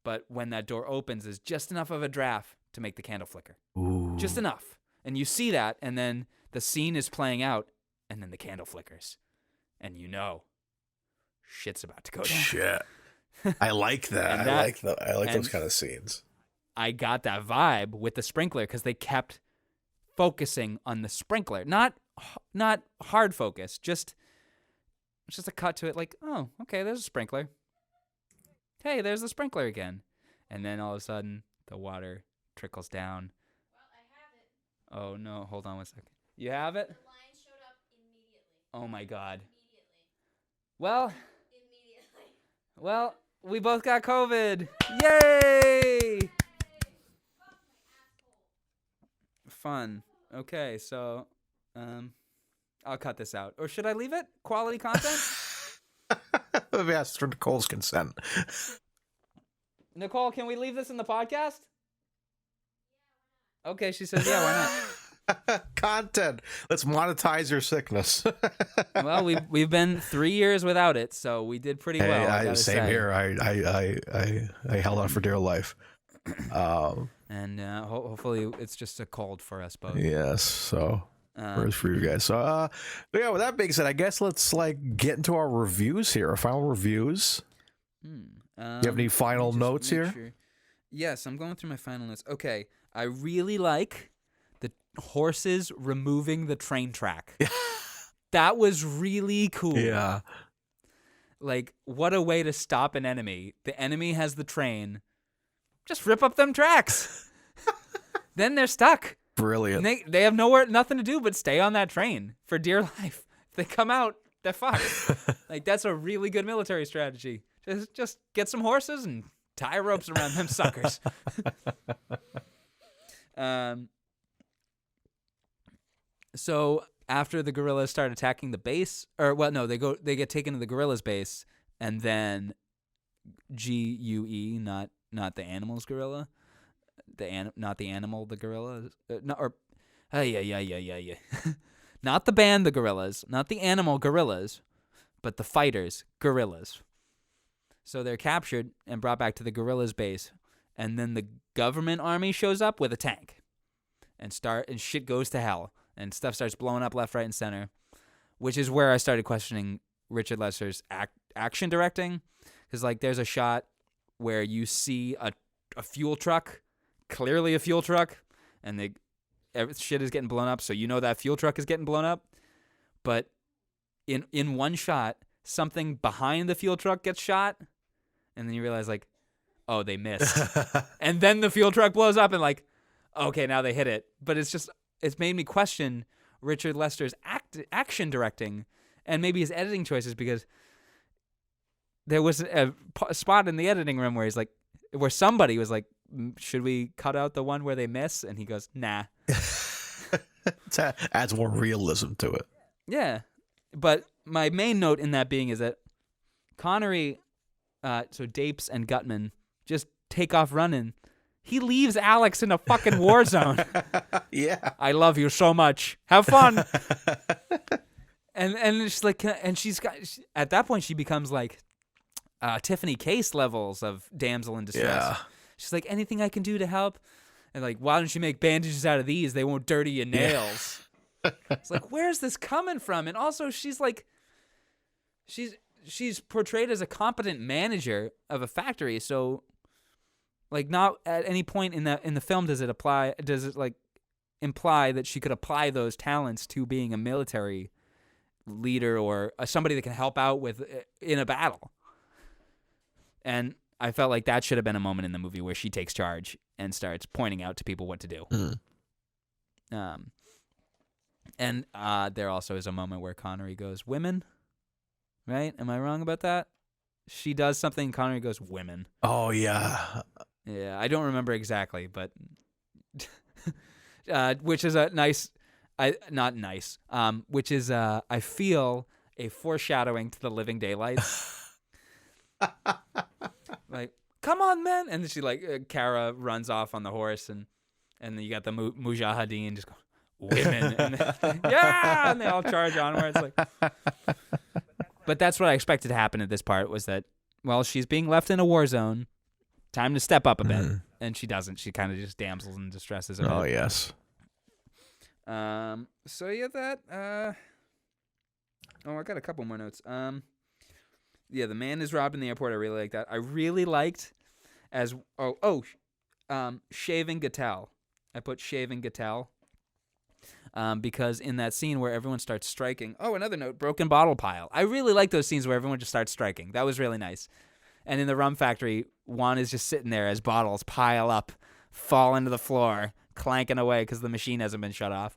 but when that door opens, there's just enough of a draft to make the candle flicker. Ooh. Just enough. And you see that, and then the scene is playing out, and then the candle flickers. And you know, shit's about to go down. Shit. I like that. I like those kind of scenes. I got that vibe with the sprinkler because they kept focusing on the sprinkler. Not hard focus, just a cut to it like, oh, okay, there's a sprinkler. Hey, there's the sprinkler again. And then all of a sudden, the water trickles down. Well, I have it. Oh, no. Hold on one second. You have it? The line showed up immediately. Oh, my God. Immediately. Well, Immediately. we both got COVID. Yay! Fun. Okay, so I'll cut this out. Or should I leave it? Quality content? I've asked for Nicole's consent. Nicole, can we leave this in the podcast? Okay, she says, yeah, why not? Content. Let's monetize your sickness. Well, we've been 3 years without it, so we did pretty well. Same here. I held on for dear life. And hopefully it's just a cold for us both. Yes. So where's for you guys? So yeah. With that being said, I guess let's get into our reviews here. Our final reviews. Do you have any final notes here? Sure. Yes, I'm going through my final notes. Okay, I really like the horses removing the train track. That was really cool. Yeah. Like, what a way to stop an enemy. The enemy has the train. Just rip up them tracks. Then they're stuck. Brilliant. And they have nothing to do but stay on that train for dear life. If they come out, they're fucked. Like, that's a really good military strategy. Just get some horses and tie ropes around them suckers. So after the guerrillas start attacking the base, they get taken to the guerrillas' base, and then GUE, not the animals gorilla, not the animal the gorillas, not the band the gorillas, not the animal gorillas, but the fighters gorillas. So they're captured and brought back to the guerrillas' base, and then the government army shows up with a tank, and shit goes to hell, and stuff starts blowing up left, right, and center, which is where I started questioning Richard Lester's action directing, because there's a shot where you see a fuel truck, clearly a fuel truck, and shit is getting blown up, so you know that fuel truck is getting blown up, but in one shot, something behind the fuel truck gets shot, and then you realize, oh, they missed. And then the fuel truck blows up, and okay, now they hit it. But it's made me question Richard Lester's action directing and maybe his editing choices, because there was a spot in the editing room where where somebody was like, should we cut out the one where they miss? And he goes, nah. It adds more realism to it. Yeah. But my main note in that being is that Connery, so Dapes and Gutman, just take off running. He leaves Alex in a fucking war zone. Yeah. I love you so much. Have fun. and she's at that point she becomes Tiffany Case levels of damsel in distress. Yeah. She's like, anything I can do to help? And why don't you make bandages out of these? They won't dirty your nails. Yeah. It's where's this coming from? And also she's she's portrayed as a competent manager of a factory, so not at any point in the film does it imply that she could apply those talents to being a military leader or somebody that can help out in a battle. And I felt like that should have been a moment in the movie where she takes charge and starts pointing out to people what to do. And there also is a moment where Connery goes, "Women," right? Am I wrong about that? She does something, Connery goes, "Women." Oh yeah. Yeah, I don't remember exactly, but which is a nice, not nice, which is I feel a foreshadowing to The Living Daylights. Like, come on, man, and then she Kara runs off on the horse, and then you got the Mujahideen just go, "Women," and yeah, and they all charge onwards. But that's what I expected to happen at this part was that, well, she's being left in a war zone. Time to step up a bit. And she doesn't. She kind of just damsels and distresses a bit. Oh, yes. So, yeah, that... I got a couple more notes. Yeah, the man is robbed in the airport. I really like that. I really liked shaving Gattel. I put shaving Gattel. Because in that scene where everyone starts striking... Oh, another note, broken bottle pile. I really like those scenes where everyone just starts striking. That was really nice. And in the rum factory, Juan is just sitting there as bottles pile up, fall into the floor, clanking away because the machine hasn't been shut off.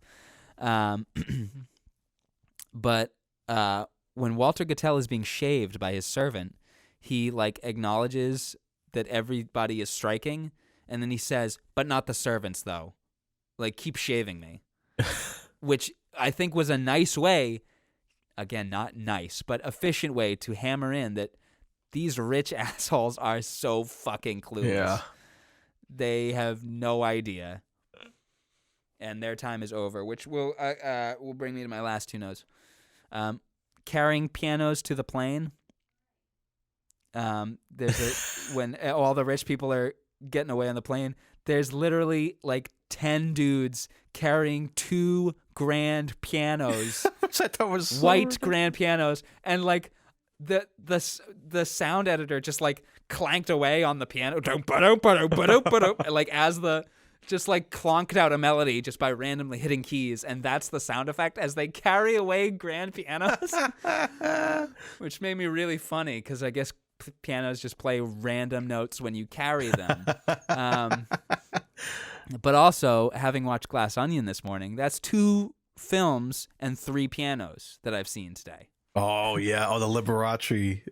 But when Walter Gattel is being shaved by his servant, he acknowledges that everybody is striking, and then he says, "But not the servants, though. Keep shaving me." Which I think was a nice way, again, not nice, but efficient way to hammer in that these rich assholes are so fucking clueless. Yeah. They have no idea. And their time is over, which will bring me to my last two notes. Carrying pianos to the plane. When all the rich people are getting away on the plane, there's literally 10 dudes carrying 2 grand pianos. Which I thought was white grand pianos, and the sound editor just clanked away on the piano, as the just clonked out a melody just by randomly hitting keys, and that's the sound effect as they carry away grand pianos, which made me really funny because I guess pianos just play random notes when you carry them. But also, having watched Glass Onion this morning, that's 2 films and 3 pianos that I've seen today. Oh, yeah. Oh, the Liberace.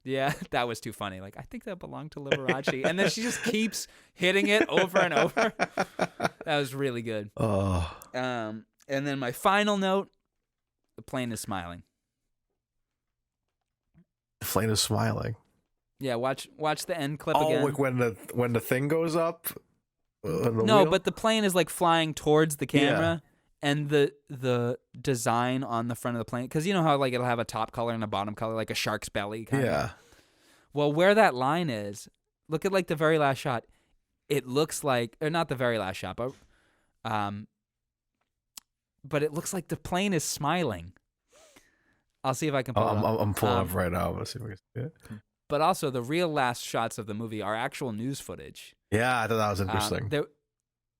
Yeah, that was too funny. I think that belonged to Liberace. And then she just keeps hitting it over and over. That was really good. Oh. And then my final note, the plane is smiling. The plane is smiling. Yeah, watch the end clip again. Oh, when the thing goes up? No, wheel? but the plane is flying towards the camera, and the design on the front of the plane, because you know how it'll have a top color and a bottom color, like a shark's belly kind of. Yeah. Well, where that line is, look at the very last shot. It looks like, or not the very last shot, but it looks like the plane is smiling. I'll see if I can pull it up. I'm pulling up right now. Let's see if we can see it. But also, the real last shots of the movie are actual news footage. Yeah, I thought that was interesting.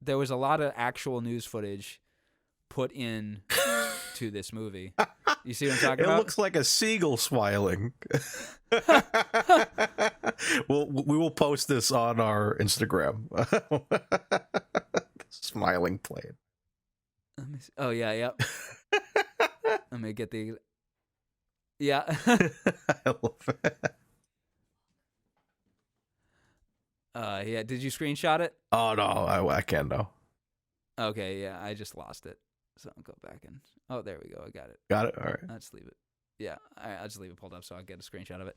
There was a lot of actual news footage put in to this movie. You see what I'm talking about? It looks like a seagull smiling. We will post this on our Instagram. Smiling plane. Oh, yeah. Let me get the... Yeah. I love it. Yeah. Did you screenshot it? Oh, no, I can't, no. Okay, yeah, I just lost it. So I'll go back and... Oh, there we go. I got it. Got it? All right. I'll just leave it. Yeah, I'll just leave it pulled up so I'll get a screenshot of it.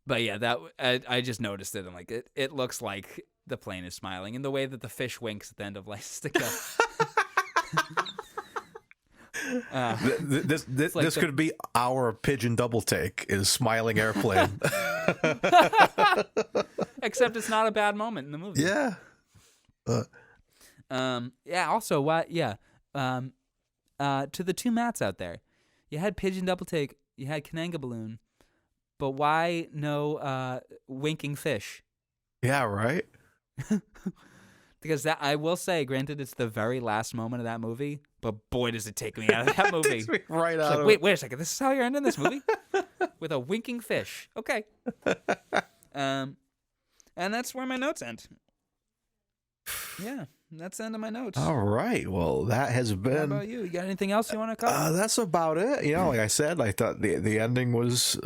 But yeah, I just noticed it. I'm like, it looks like the plane is smiling in the way that the fish winks at the end of License to Kill. This could be our pigeon double take, is smiling airplane. Except it's not a bad moment in the movie. Yeah. Yeah. Also, what? Yeah. To the 2 Matts out there, you had pigeon double take, you had Kananga balloon, but why no winking fish? Yeah. Right. Because that, I will say, granted, it's the very last moment of that movie, but boy, does it take me out of that movie. Takes me right out of Wait a second. This is how you're ending this movie? with a winking fish. Okay. And that's where my notes end. Yeah, that's the end of my notes. All right. Well, that has How been. about you? You got anything else you want to cover? That's about it. You know, like I said, I thought the ending was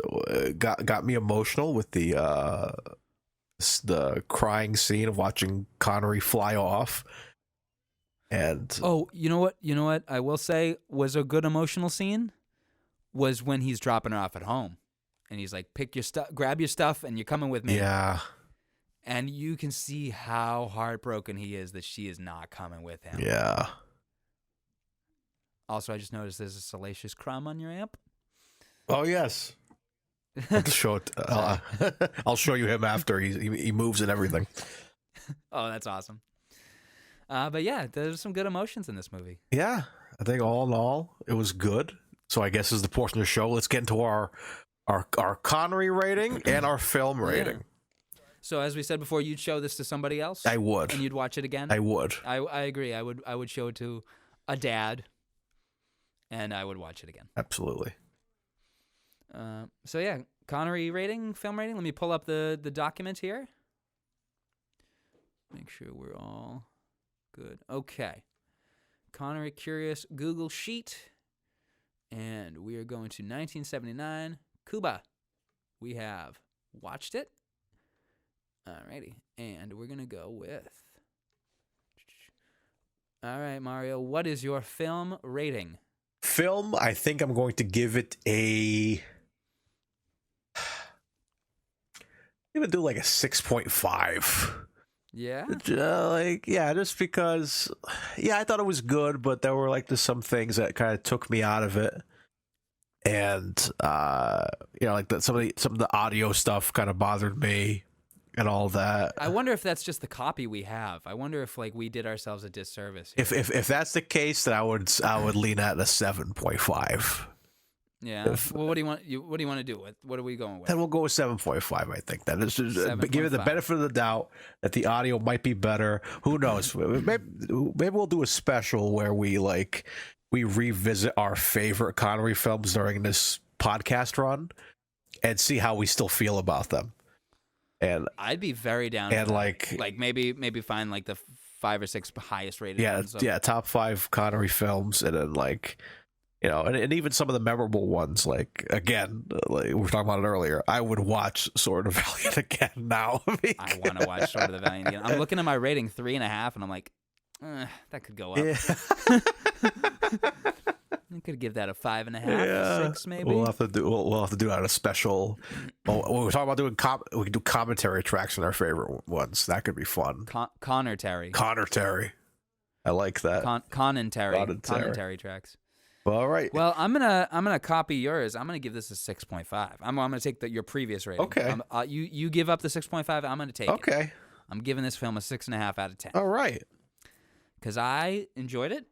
got me emotional with the crying scene of watching Connery fly off. And Oh, you know what? You know what? I will say was a good emotional scene was when he's dropping her off at home, and he's like, "Pick your stuff, grab your stuff, and you're coming with me." yeah, And you can see how heartbroken he is that she is not coming with him. yeah. Also, I just noticed there's a salacious crumb on your amp. Oh yes. I'll show it. I'll show you him after he moves and everything. Oh, that's awesome. But yeah, there's some good emotions in this movie. Yeah, I think all in all, it was good. So I guess this is the portion of the show. Let's get into our Connery rating and our film rating. So as we said before, you'd show this to somebody else. I would. And you'd watch it again. I would. I agree. I would show it to a dad, and I would watch it again. Absolutely. So yeah, Connery rating, film rating. Let me pull up the document here. Make sure we're all good. Okay. Connery Curious Google Sheet. And we are going to 1979, Cuba. We have watched it. Alrighty. And we're going to go with... All right, Mario. What is your film rating? Film, I think I'm going to give it a... I'm going to do like a 6.5. Yeah? Just because, I thought it was good, but there were like just some things that kind of took me out of it, and like some of the audio stuff kind of bothered me, and all that. I wonder if that's just the copy we have. I wonder if like we did ourselves a disservice here. If that's the case, then I would lean at a 7.5. Yeah. Well, what do you want? What do you want to do? What are we going with? Then we'll go with 7.5. I think that is give it the 7.5. benefit of the doubt that the audio might be better. Who knows? Maybe we'll do a special where we revisit our favorite Connery films during this podcast run and see how we still feel about them. And I'd be very down. and for like that. maybe find like the 5 or 6 highest rated. ones of- top 5 Connery films, and then and even some of the memorable ones, again, we were talking about it earlier, I would watch Sword of the Valiant again now. I want to watch Sword of the Valiant again. I'm looking at my rating 3.5, and I'm like, that could go up. Yeah. I could give that a 5.5, 6 maybe. We'll have to do out a special. We're talking about doing we can do commentary tracks on our favorite ones. That could be fun. Connor Terry. Connor Terry. I like that. Commentary tracks. All right. Well, I'm gonna copy yours. I'm gonna give this a 6.5. I'm gonna take your previous rating. Okay. You give up the 6.5. I'm gonna take it. Okay. I'm giving this film a 6.5 out of 10 All right. because I enjoyed it.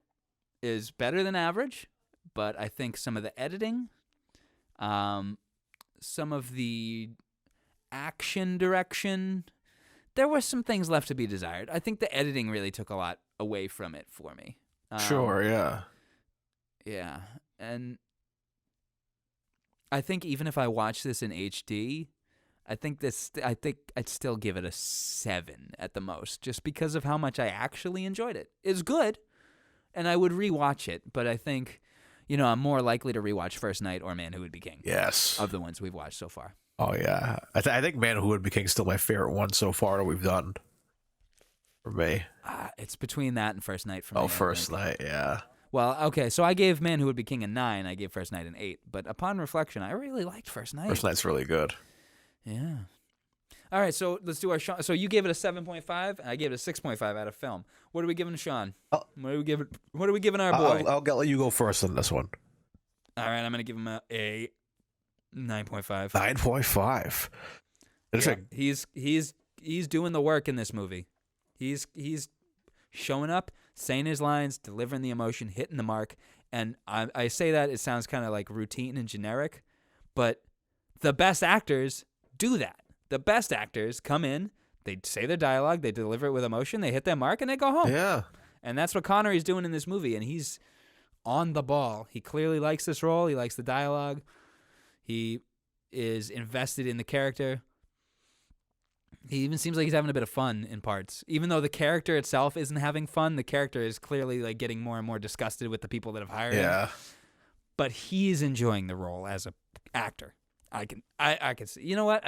Is better than average, but I think some of the editing, some of the action direction, there were some things left to be desired. I think the editing really took a lot away from it for me. Sure. Yeah. Yeah, and I think even if I watch this in HD, I think I'd still give it a 7 at the most, just because of how much I actually enjoyed it. It's good, and I would rewatch it, but I think, I'm more likely to rewatch First Night or Man Who Would Be King. Yes. Of the ones we've watched so far. Oh yeah. I think Man Who Would Be King is still my favorite one so far that we've done. For me. It's between that and First Night for me. Oh, I First think. Night. Yeah. Well, okay, so I gave Man Who Would Be King a 9. I gave First Night an 8. But upon reflection, I really liked First Night. First Night's really good. Yeah. All right, so let's do our Sean. So you gave it a 7.5, and I gave it a 6.5 out of film. What are we giving Sean? What are we giving our boy? I'll let you go first on this one. All right, I'm gonna give him a 9.5. 9.5. Yeah, he's doing the work in this movie. He's showing up, saying his lines, delivering the emotion, hitting the mark. And I say that it sounds kind of like routine and generic, but the best actors do that. The best actors come in, they say their dialogue, they deliver it with emotion, they hit their mark, and they go home. Yeah. And that's what Connery's doing in this movie, and he's on the ball. He clearly likes this role. He likes the dialogue. He is invested in the character. He even seems like he's having a bit of fun in parts. Even though the character itself isn't having fun, the character is clearly like getting more and more disgusted with the people that have hired him. Yeah. But he's enjoying the role as a actor. I can see. You know what?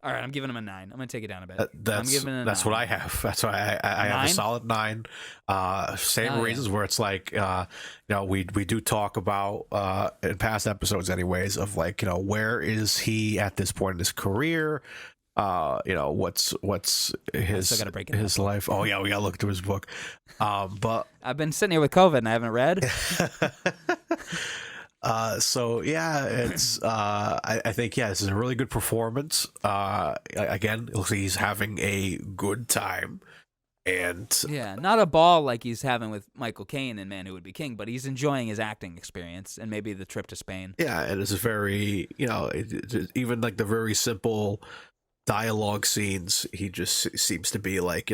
All right, I'm giving him a 9. I'm gonna take it down a bit. That's what I have. That's why I have a solid 9. Same reasons where it's like, we do talk about in past episodes, anyways, of like, where is he at this point in his career? What's his life? Oh yeah, we gotta look through his book. But I've been sitting here with COVID and I haven't read. So yeah, it's I think this is a really good performance. Again, it looks like he's having a good time, and not a ball like he's having with Michael Caine in Man Who Would Be King, but he's enjoying his acting experience and maybe the trip to Spain. Yeah, and it's a very even like the very simple dialogue scenes, he just seems to be like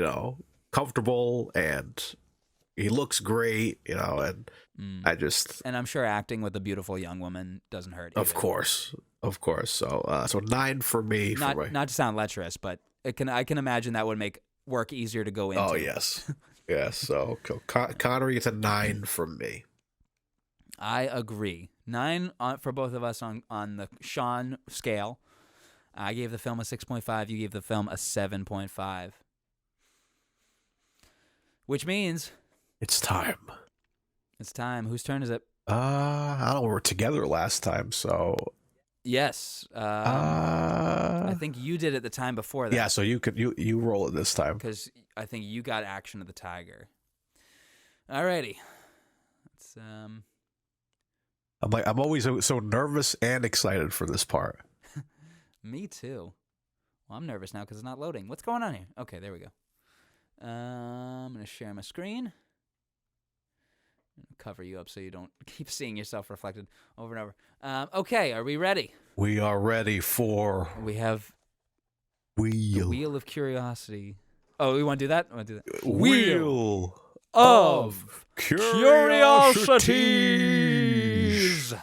comfortable, and he looks great, and and I'm sure acting with a beautiful young woman doesn't hurt either. Of course. So 9 for me. Not to sound lecherous, but I can imagine that would make work easier to go into. Oh yes. So Connery gets a 9 from me. I agree. 9 for both of us on the Sean scale. I gave the film a 6.5. You gave the film a 7.5. Which means it's time. It's time. Whose turn is it? I don't know. We were together last time, so yes. I think you did it the time before that. Yeah, so you roll it this time because I think you got Action of the Tiger. Alrighty. Let's I'm always so nervous and excited for this part. Me too. Well, I'm nervous now because it's not loading. What's going on here? Okay, there we go. I'm gonna share my screen. Cover you up so you don't keep seeing yourself reflected over and over. Okay, are we ready? We are ready for... We have... The Wheel of Curiosity. Oh, we want to do that? Wheel of Curiosities!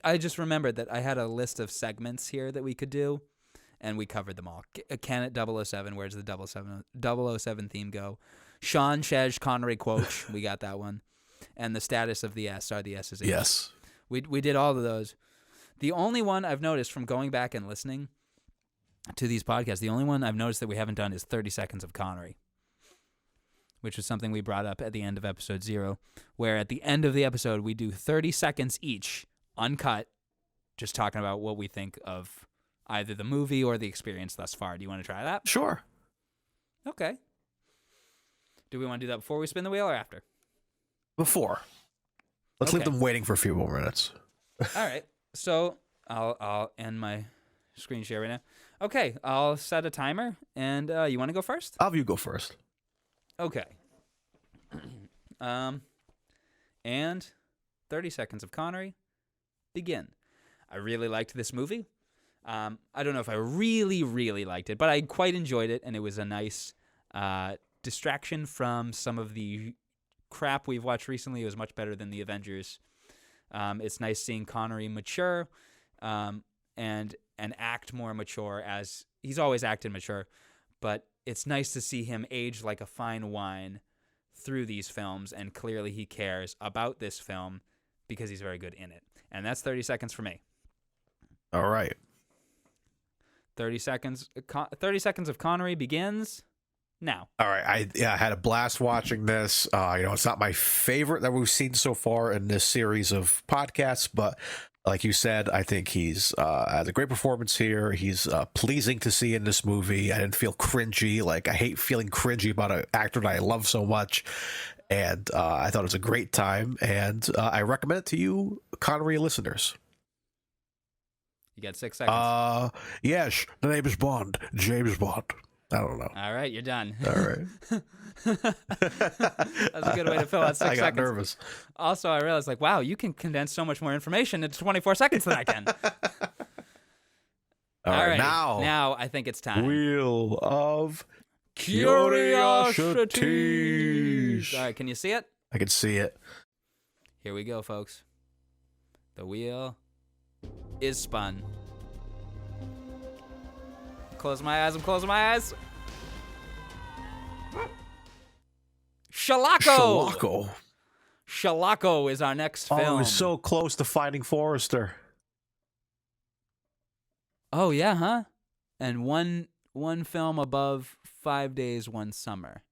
I just remembered that I had a list of segments here that we could do, and we covered them all. Can it 007? Where's the 007 theme go? Sean Connery quote. We got that one. And the status of the S. Are the S's H? Yes. We did all of those. The only one I've noticed from going back and listening to these podcasts, the only one I've noticed that we haven't done is 30 Seconds of Connery, which is something we brought up at the end of episode 0, where at the end of the episode, we do 30 seconds each, uncut, just talking about what we think of either the movie or the experience thus far. Do you want to try that? Sure. Okay. Do we want to do that before we spin the wheel or after? Before. Let's leave them waiting for a few more minutes. All right. So I'll end my screen share right now. Okay. I'll set a timer. And you want to go first? I'll have you go first. Okay. And 30 Seconds of Connery. Begin. I really liked this movie. I don't know if I really, really liked it, but I quite enjoyed it, and it was a nice distraction from some of the crap we've watched recently. It was much better than the Avengers. It's nice seeing Connery mature and act more mature, as he's always acted mature, but it's nice to see him age like a fine wine through these films, and clearly he cares about this film because he's very good in it. And that's 30 seconds for me. All right. 30 seconds of Connery begins now. All right. I had a blast watching this. It's not my favorite that we've seen so far in this series of podcasts, but like you said, I think he's has a great performance here. He's pleasing to see in this movie. I didn't feel cringy. Like, I hate feeling cringy about an actor that I love so much. And I thought it was a great time. And I recommend it to you, Connery listeners. You got 6 seconds. Yes, the name is Bond. James Bond. I don't know. All right, you're done. All right. That's a good way to fill out 6 seconds. I got nervous. Also, I realized, wow, you can condense so much more information into 24 seconds than I can. All right, now I think it's time. Wheel of Curiosities. All right, can you see it? I can see it. Here we go, folks. The wheel is spun. closing my eyes. I'm closing my eyes. Shalako. Shalako. Shalako is our next film. Oh, it was so close to Finding Forrester. Oh yeah, huh? And one film above 5 Days, One Summer.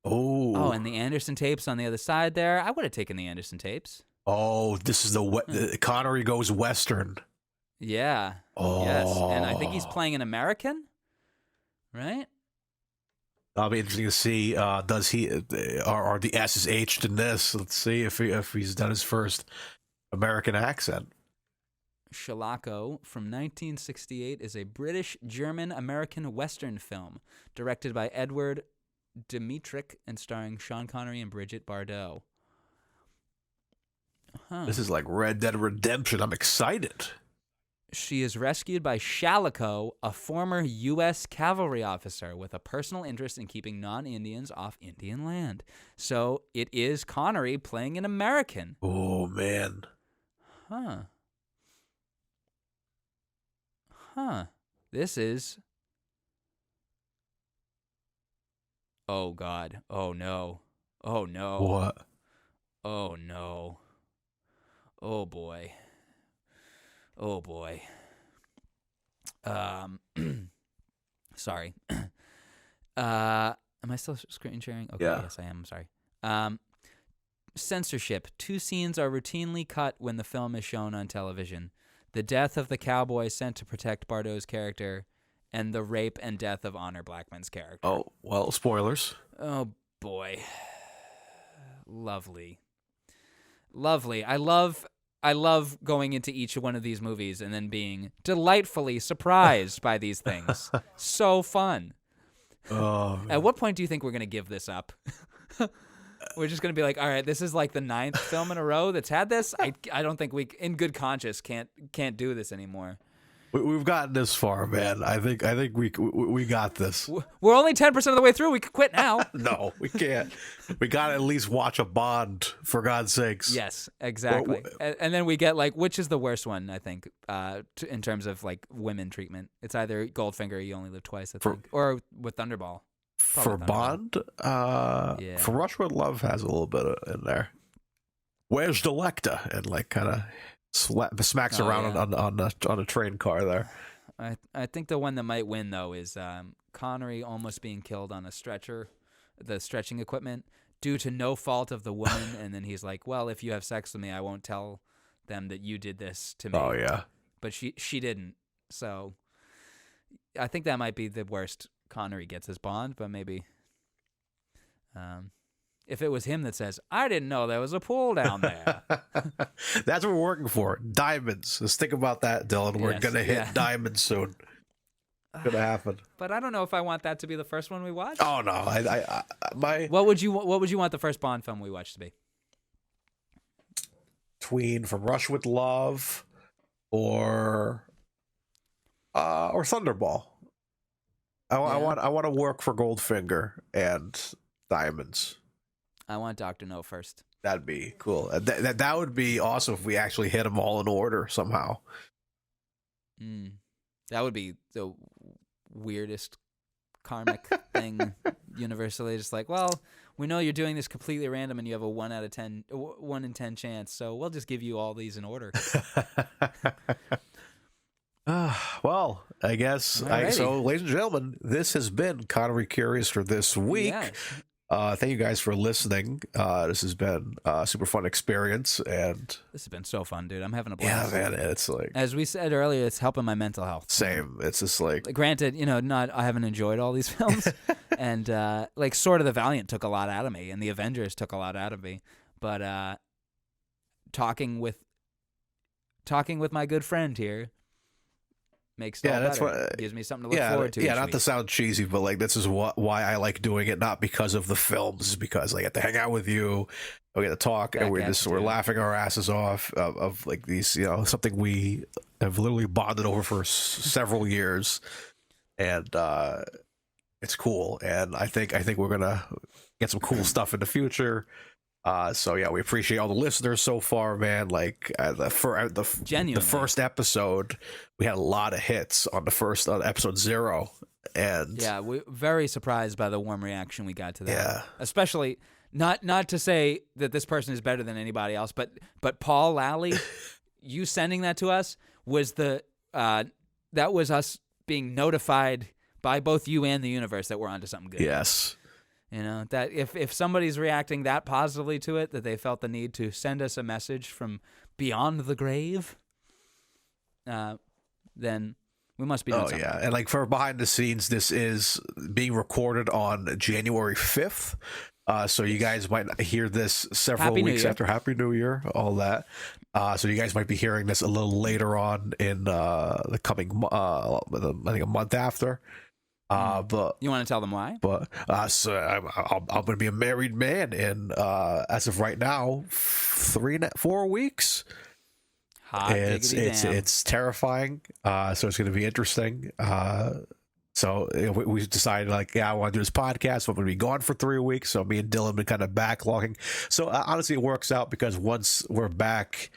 Oh, and the Anderson tapes on the other side there. I would have taken the Anderson tapes. Oh, this is the Connery goes Western. Yeah. Oh. Yes. And I think he's playing an American, right? That'll be interesting to see. Does he are the S's H'd in this? Let's see if he's done his first American accent. Shalako from 1968 is a British-German-American Western film directed by Edward Dmytryk and starring Sean Connery and Bridget Bardot. Huh. This is like Red Dead Redemption. I'm excited. She is rescued by Shalako, a former U.S. cavalry officer with a personal interest in keeping non-Indians off Indian land. So it is Connery playing an American. Oh, man. Huh. This is... Oh, God. Oh, no. Oh, no. What? Oh, no. Oh, boy. Oh, boy. Sorry. Am I still screen sharing? Okay, Yeah. yes, I am. I'm sorry. Censorship. 2 scenes are routinely cut when the film is shown on television. The death of the cowboy sent to protect Bardot's character, and the rape and death of Honor Blackman's character. Oh, well, spoilers. Oh, boy. Lovely. Lovely. I love going into each one of these movies and then being delightfully surprised by these things. So fun. Oh, At what point do you think we're going to give this up? We're just going to be like, all right, this is like the 9th film in a row that's had this. I don't think we, in good conscience, can't do this anymore. we've gotten this far, man. I think we got this. We're only 10% of the way through. We could quit now. No, we can't. We got to at least watch a Bond, for God's sakes. Yes, exactly. And then we get like, which is the worst one, I think, in terms of like women treatment. It's either Goldfinger or You Only Live Twice, I think, or with Thunderball. Probably For Thunderball. Bond, Yeah. for Rush With Love has a little bit in there. Where's the Lecter? And like kind of smacks around on a train car there. I think the one that might win though is Connery almost being killed on a stretcher, the stretching equipment, due to no fault of the woman, and then he's like, "Well, if you have sex with me, I won't tell them that you did this to me." Oh yeah, but she didn't. So I think that might be the worst Connery gets as Bond, but maybe if it was him that says, "I didn't know there was a pool down there." That's what we're working for. Diamonds. Let's think about that, Dylan. We're Yes, gonna hit yeah. diamonds soon. Gonna happen. But I don't know if I want that to be the first one we watch. Oh no, What would you want the first Bond film we watch to be? Tween from Rush With Love or Thunderball. I want to work for Goldfinger and Diamonds. I want Dr. No first. That'd be cool. That would be awesome if we actually hit them all in order somehow. That would be the weirdest karmic thing universally. Just like, well, we know you're doing this completely random and you have a 1 in 10 chance, so we'll just give you all these in order. Well, I guess. So, ladies and gentlemen, this has been Connery Curious for this week. Yes. Thank you guys for listening. This has been a super fun experience, and This has been so fun, dude. I'm having a yeah, blast. man, it's like As we said earlier, it's helping my mental health. same. It's just like Granted, I haven't enjoyed all these films, and like Sword of the Valiant took a lot out of me, and the Avengers took a lot out of me. But talking with my good friend here makes it all that's better. what Gives me something to look forward to. Yeah, each not week. to sound cheesy, but like this is why I like doing it, not because of the films, because I get to hang out with you, we get to talk, and we're laughing our asses off of like these, something we have literally bonded over for several years, and it's cool. And I think we're gonna get some cool stuff in the future. So yeah, we appreciate all the listeners so far, man. Like the Genuinely. first episode, we had a lot of hits on the first episode 0, and Yeah, we're very surprised by the warm reaction we got to that. Yeah. Especially not to say that this person is better than anybody else, but Paul Lally, you sending that to us was that was us being notified by both you and the universe that we're onto something good. yes, You know, that if somebody's reacting that positively to it, that they felt the need to send us a message from beyond the grave, then we must be doing something. yeah, and like for behind the scenes, this is being recorded on January 5th. So you guys might hear this several Happy New weeks Year. after Happy New Year, all that. So you guys might be hearing this a little later on in the coming, I think a month after. But You want to tell them why? so I'm going to be a married man in as of right now 4 weeks. Hot diggity damn. It's terrifying. So it's going to be interesting. So we decided, like, yeah, I want to do this podcast. I'm going to be gone for 3 weeks. So me and Dylan been kind of backlogging. So honestly, it works out because once we're back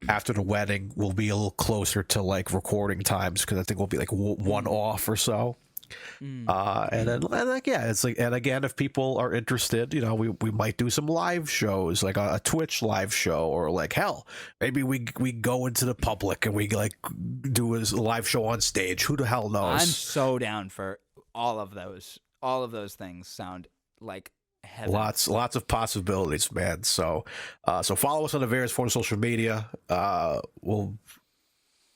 after the wedding, we'll be a little closer to like recording times because I think we'll be like one off or so. And then like, yeah, it's like, and again, if people are interested, you know, we might do some live shows, like a Twitch live show, or like, hell, maybe we go into the public and we like do a live show on stage. Who the hell knows? I'm so down for all of those. All of those things sound like heaven. Lots of possibilities, man. So follow us on the various forms of social media.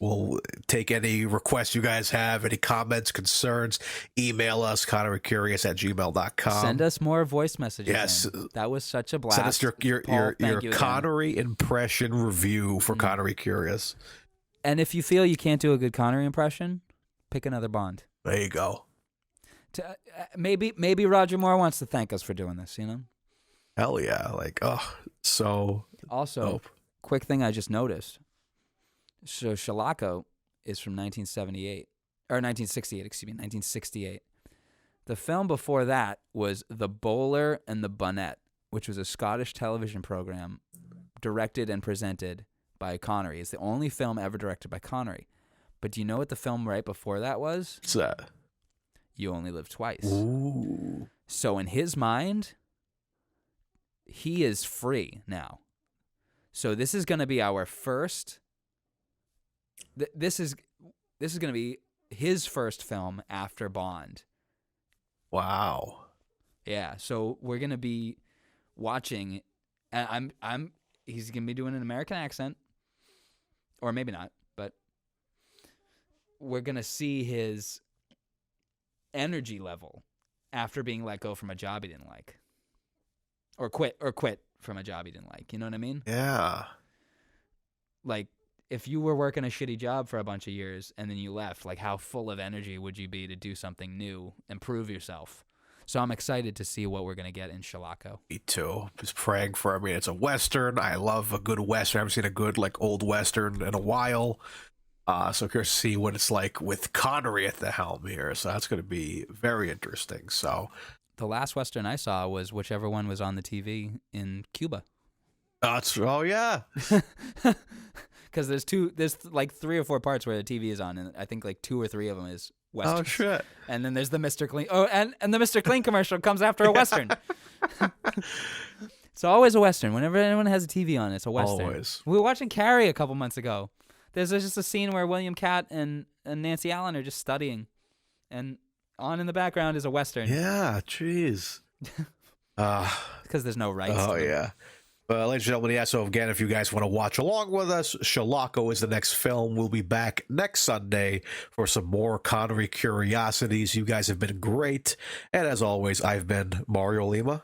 We'll take any requests you guys have, any comments, concerns. Email us, connerycurious@gmail.com. Send us more voice messages. Yes. in. That was such a blast. Send us your Paul, thank you again. Connery impression review for Connery Curious. And if you feel you can't do a good Connery impression, pick another Bond. There you go. Maybe Roger Moore wants to thank us for doing this, you know? Hell yeah. Like, so Also, dope. quick thing I just noticed. So Shalako is from 1978, or 1968, excuse me, 1968. The film before that was The Bowler and the Bonnet, which was a Scottish television program directed and presented by Connery. It's the only film ever directed by Connery. But do you know what the film right before that was? What's that? You Only Live Twice. Ooh. So in his mind, he is free now. So this is going to be our first. This is going to be his first film after Bond. Wow. Yeah. So we're going to be watching. And he's going to be doing an American accent, or maybe not, but we're going to see his energy level after being let go from a job he didn't like, or quit from a job he didn't like. You know what I mean? Yeah. Like, if you were working a shitty job for a bunch of years and then you left, like, how full of energy would you be to do something new, improve yourself? So I'm excited to see what we're going to get in Shalako. Me too. Just praying for, I mean, it's a Western. I love a good Western. I haven't seen a good, like, old Western in a while. So curious to see what it's like with Connery at the helm here. So that's going to be very interesting. So The last Western I saw was whichever one was on the TV in Cuba. oh yeah. Because there's like 3 or 4 parts where the TV is on, and I think like 2 or 3 of them is Westerns. Oh shit. And then there's the Mr. Clean. Oh, and the Mr. Clean commercial comes after a Western. It's always a Western. Whenever anyone has a TV on, it's a Western. Always. We were watching Carrie a couple months ago. There's just a scene where William Catt and Nancy Allen are just studying, and on in the background is a Western. Yeah, jeez. Because there's no rights. Oh to them. yeah. Ladies and gentlemen, yeah, so again, if you guys want to watch along with us, Shalako is the next film. We'll be back next Sunday for some more Connery curiosities. You guys have been great. And as always, I've been Mario Lima.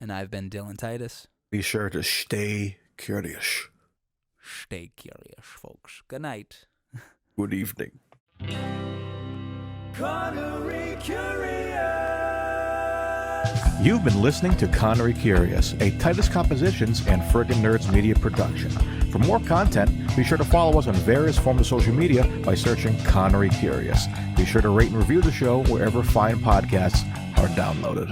And I've been Dylan Titus. Be sure to stay curious. Stay curious, folks. Good night. Good evening. Connery Curious. You've been listening to Connery Curious, a Titus Compositions and Friggin' Nerds media production. For more content, be sure to follow us on various forms of social media by searching Connery Curious. Be sure to rate and review the show wherever fine podcasts are downloaded.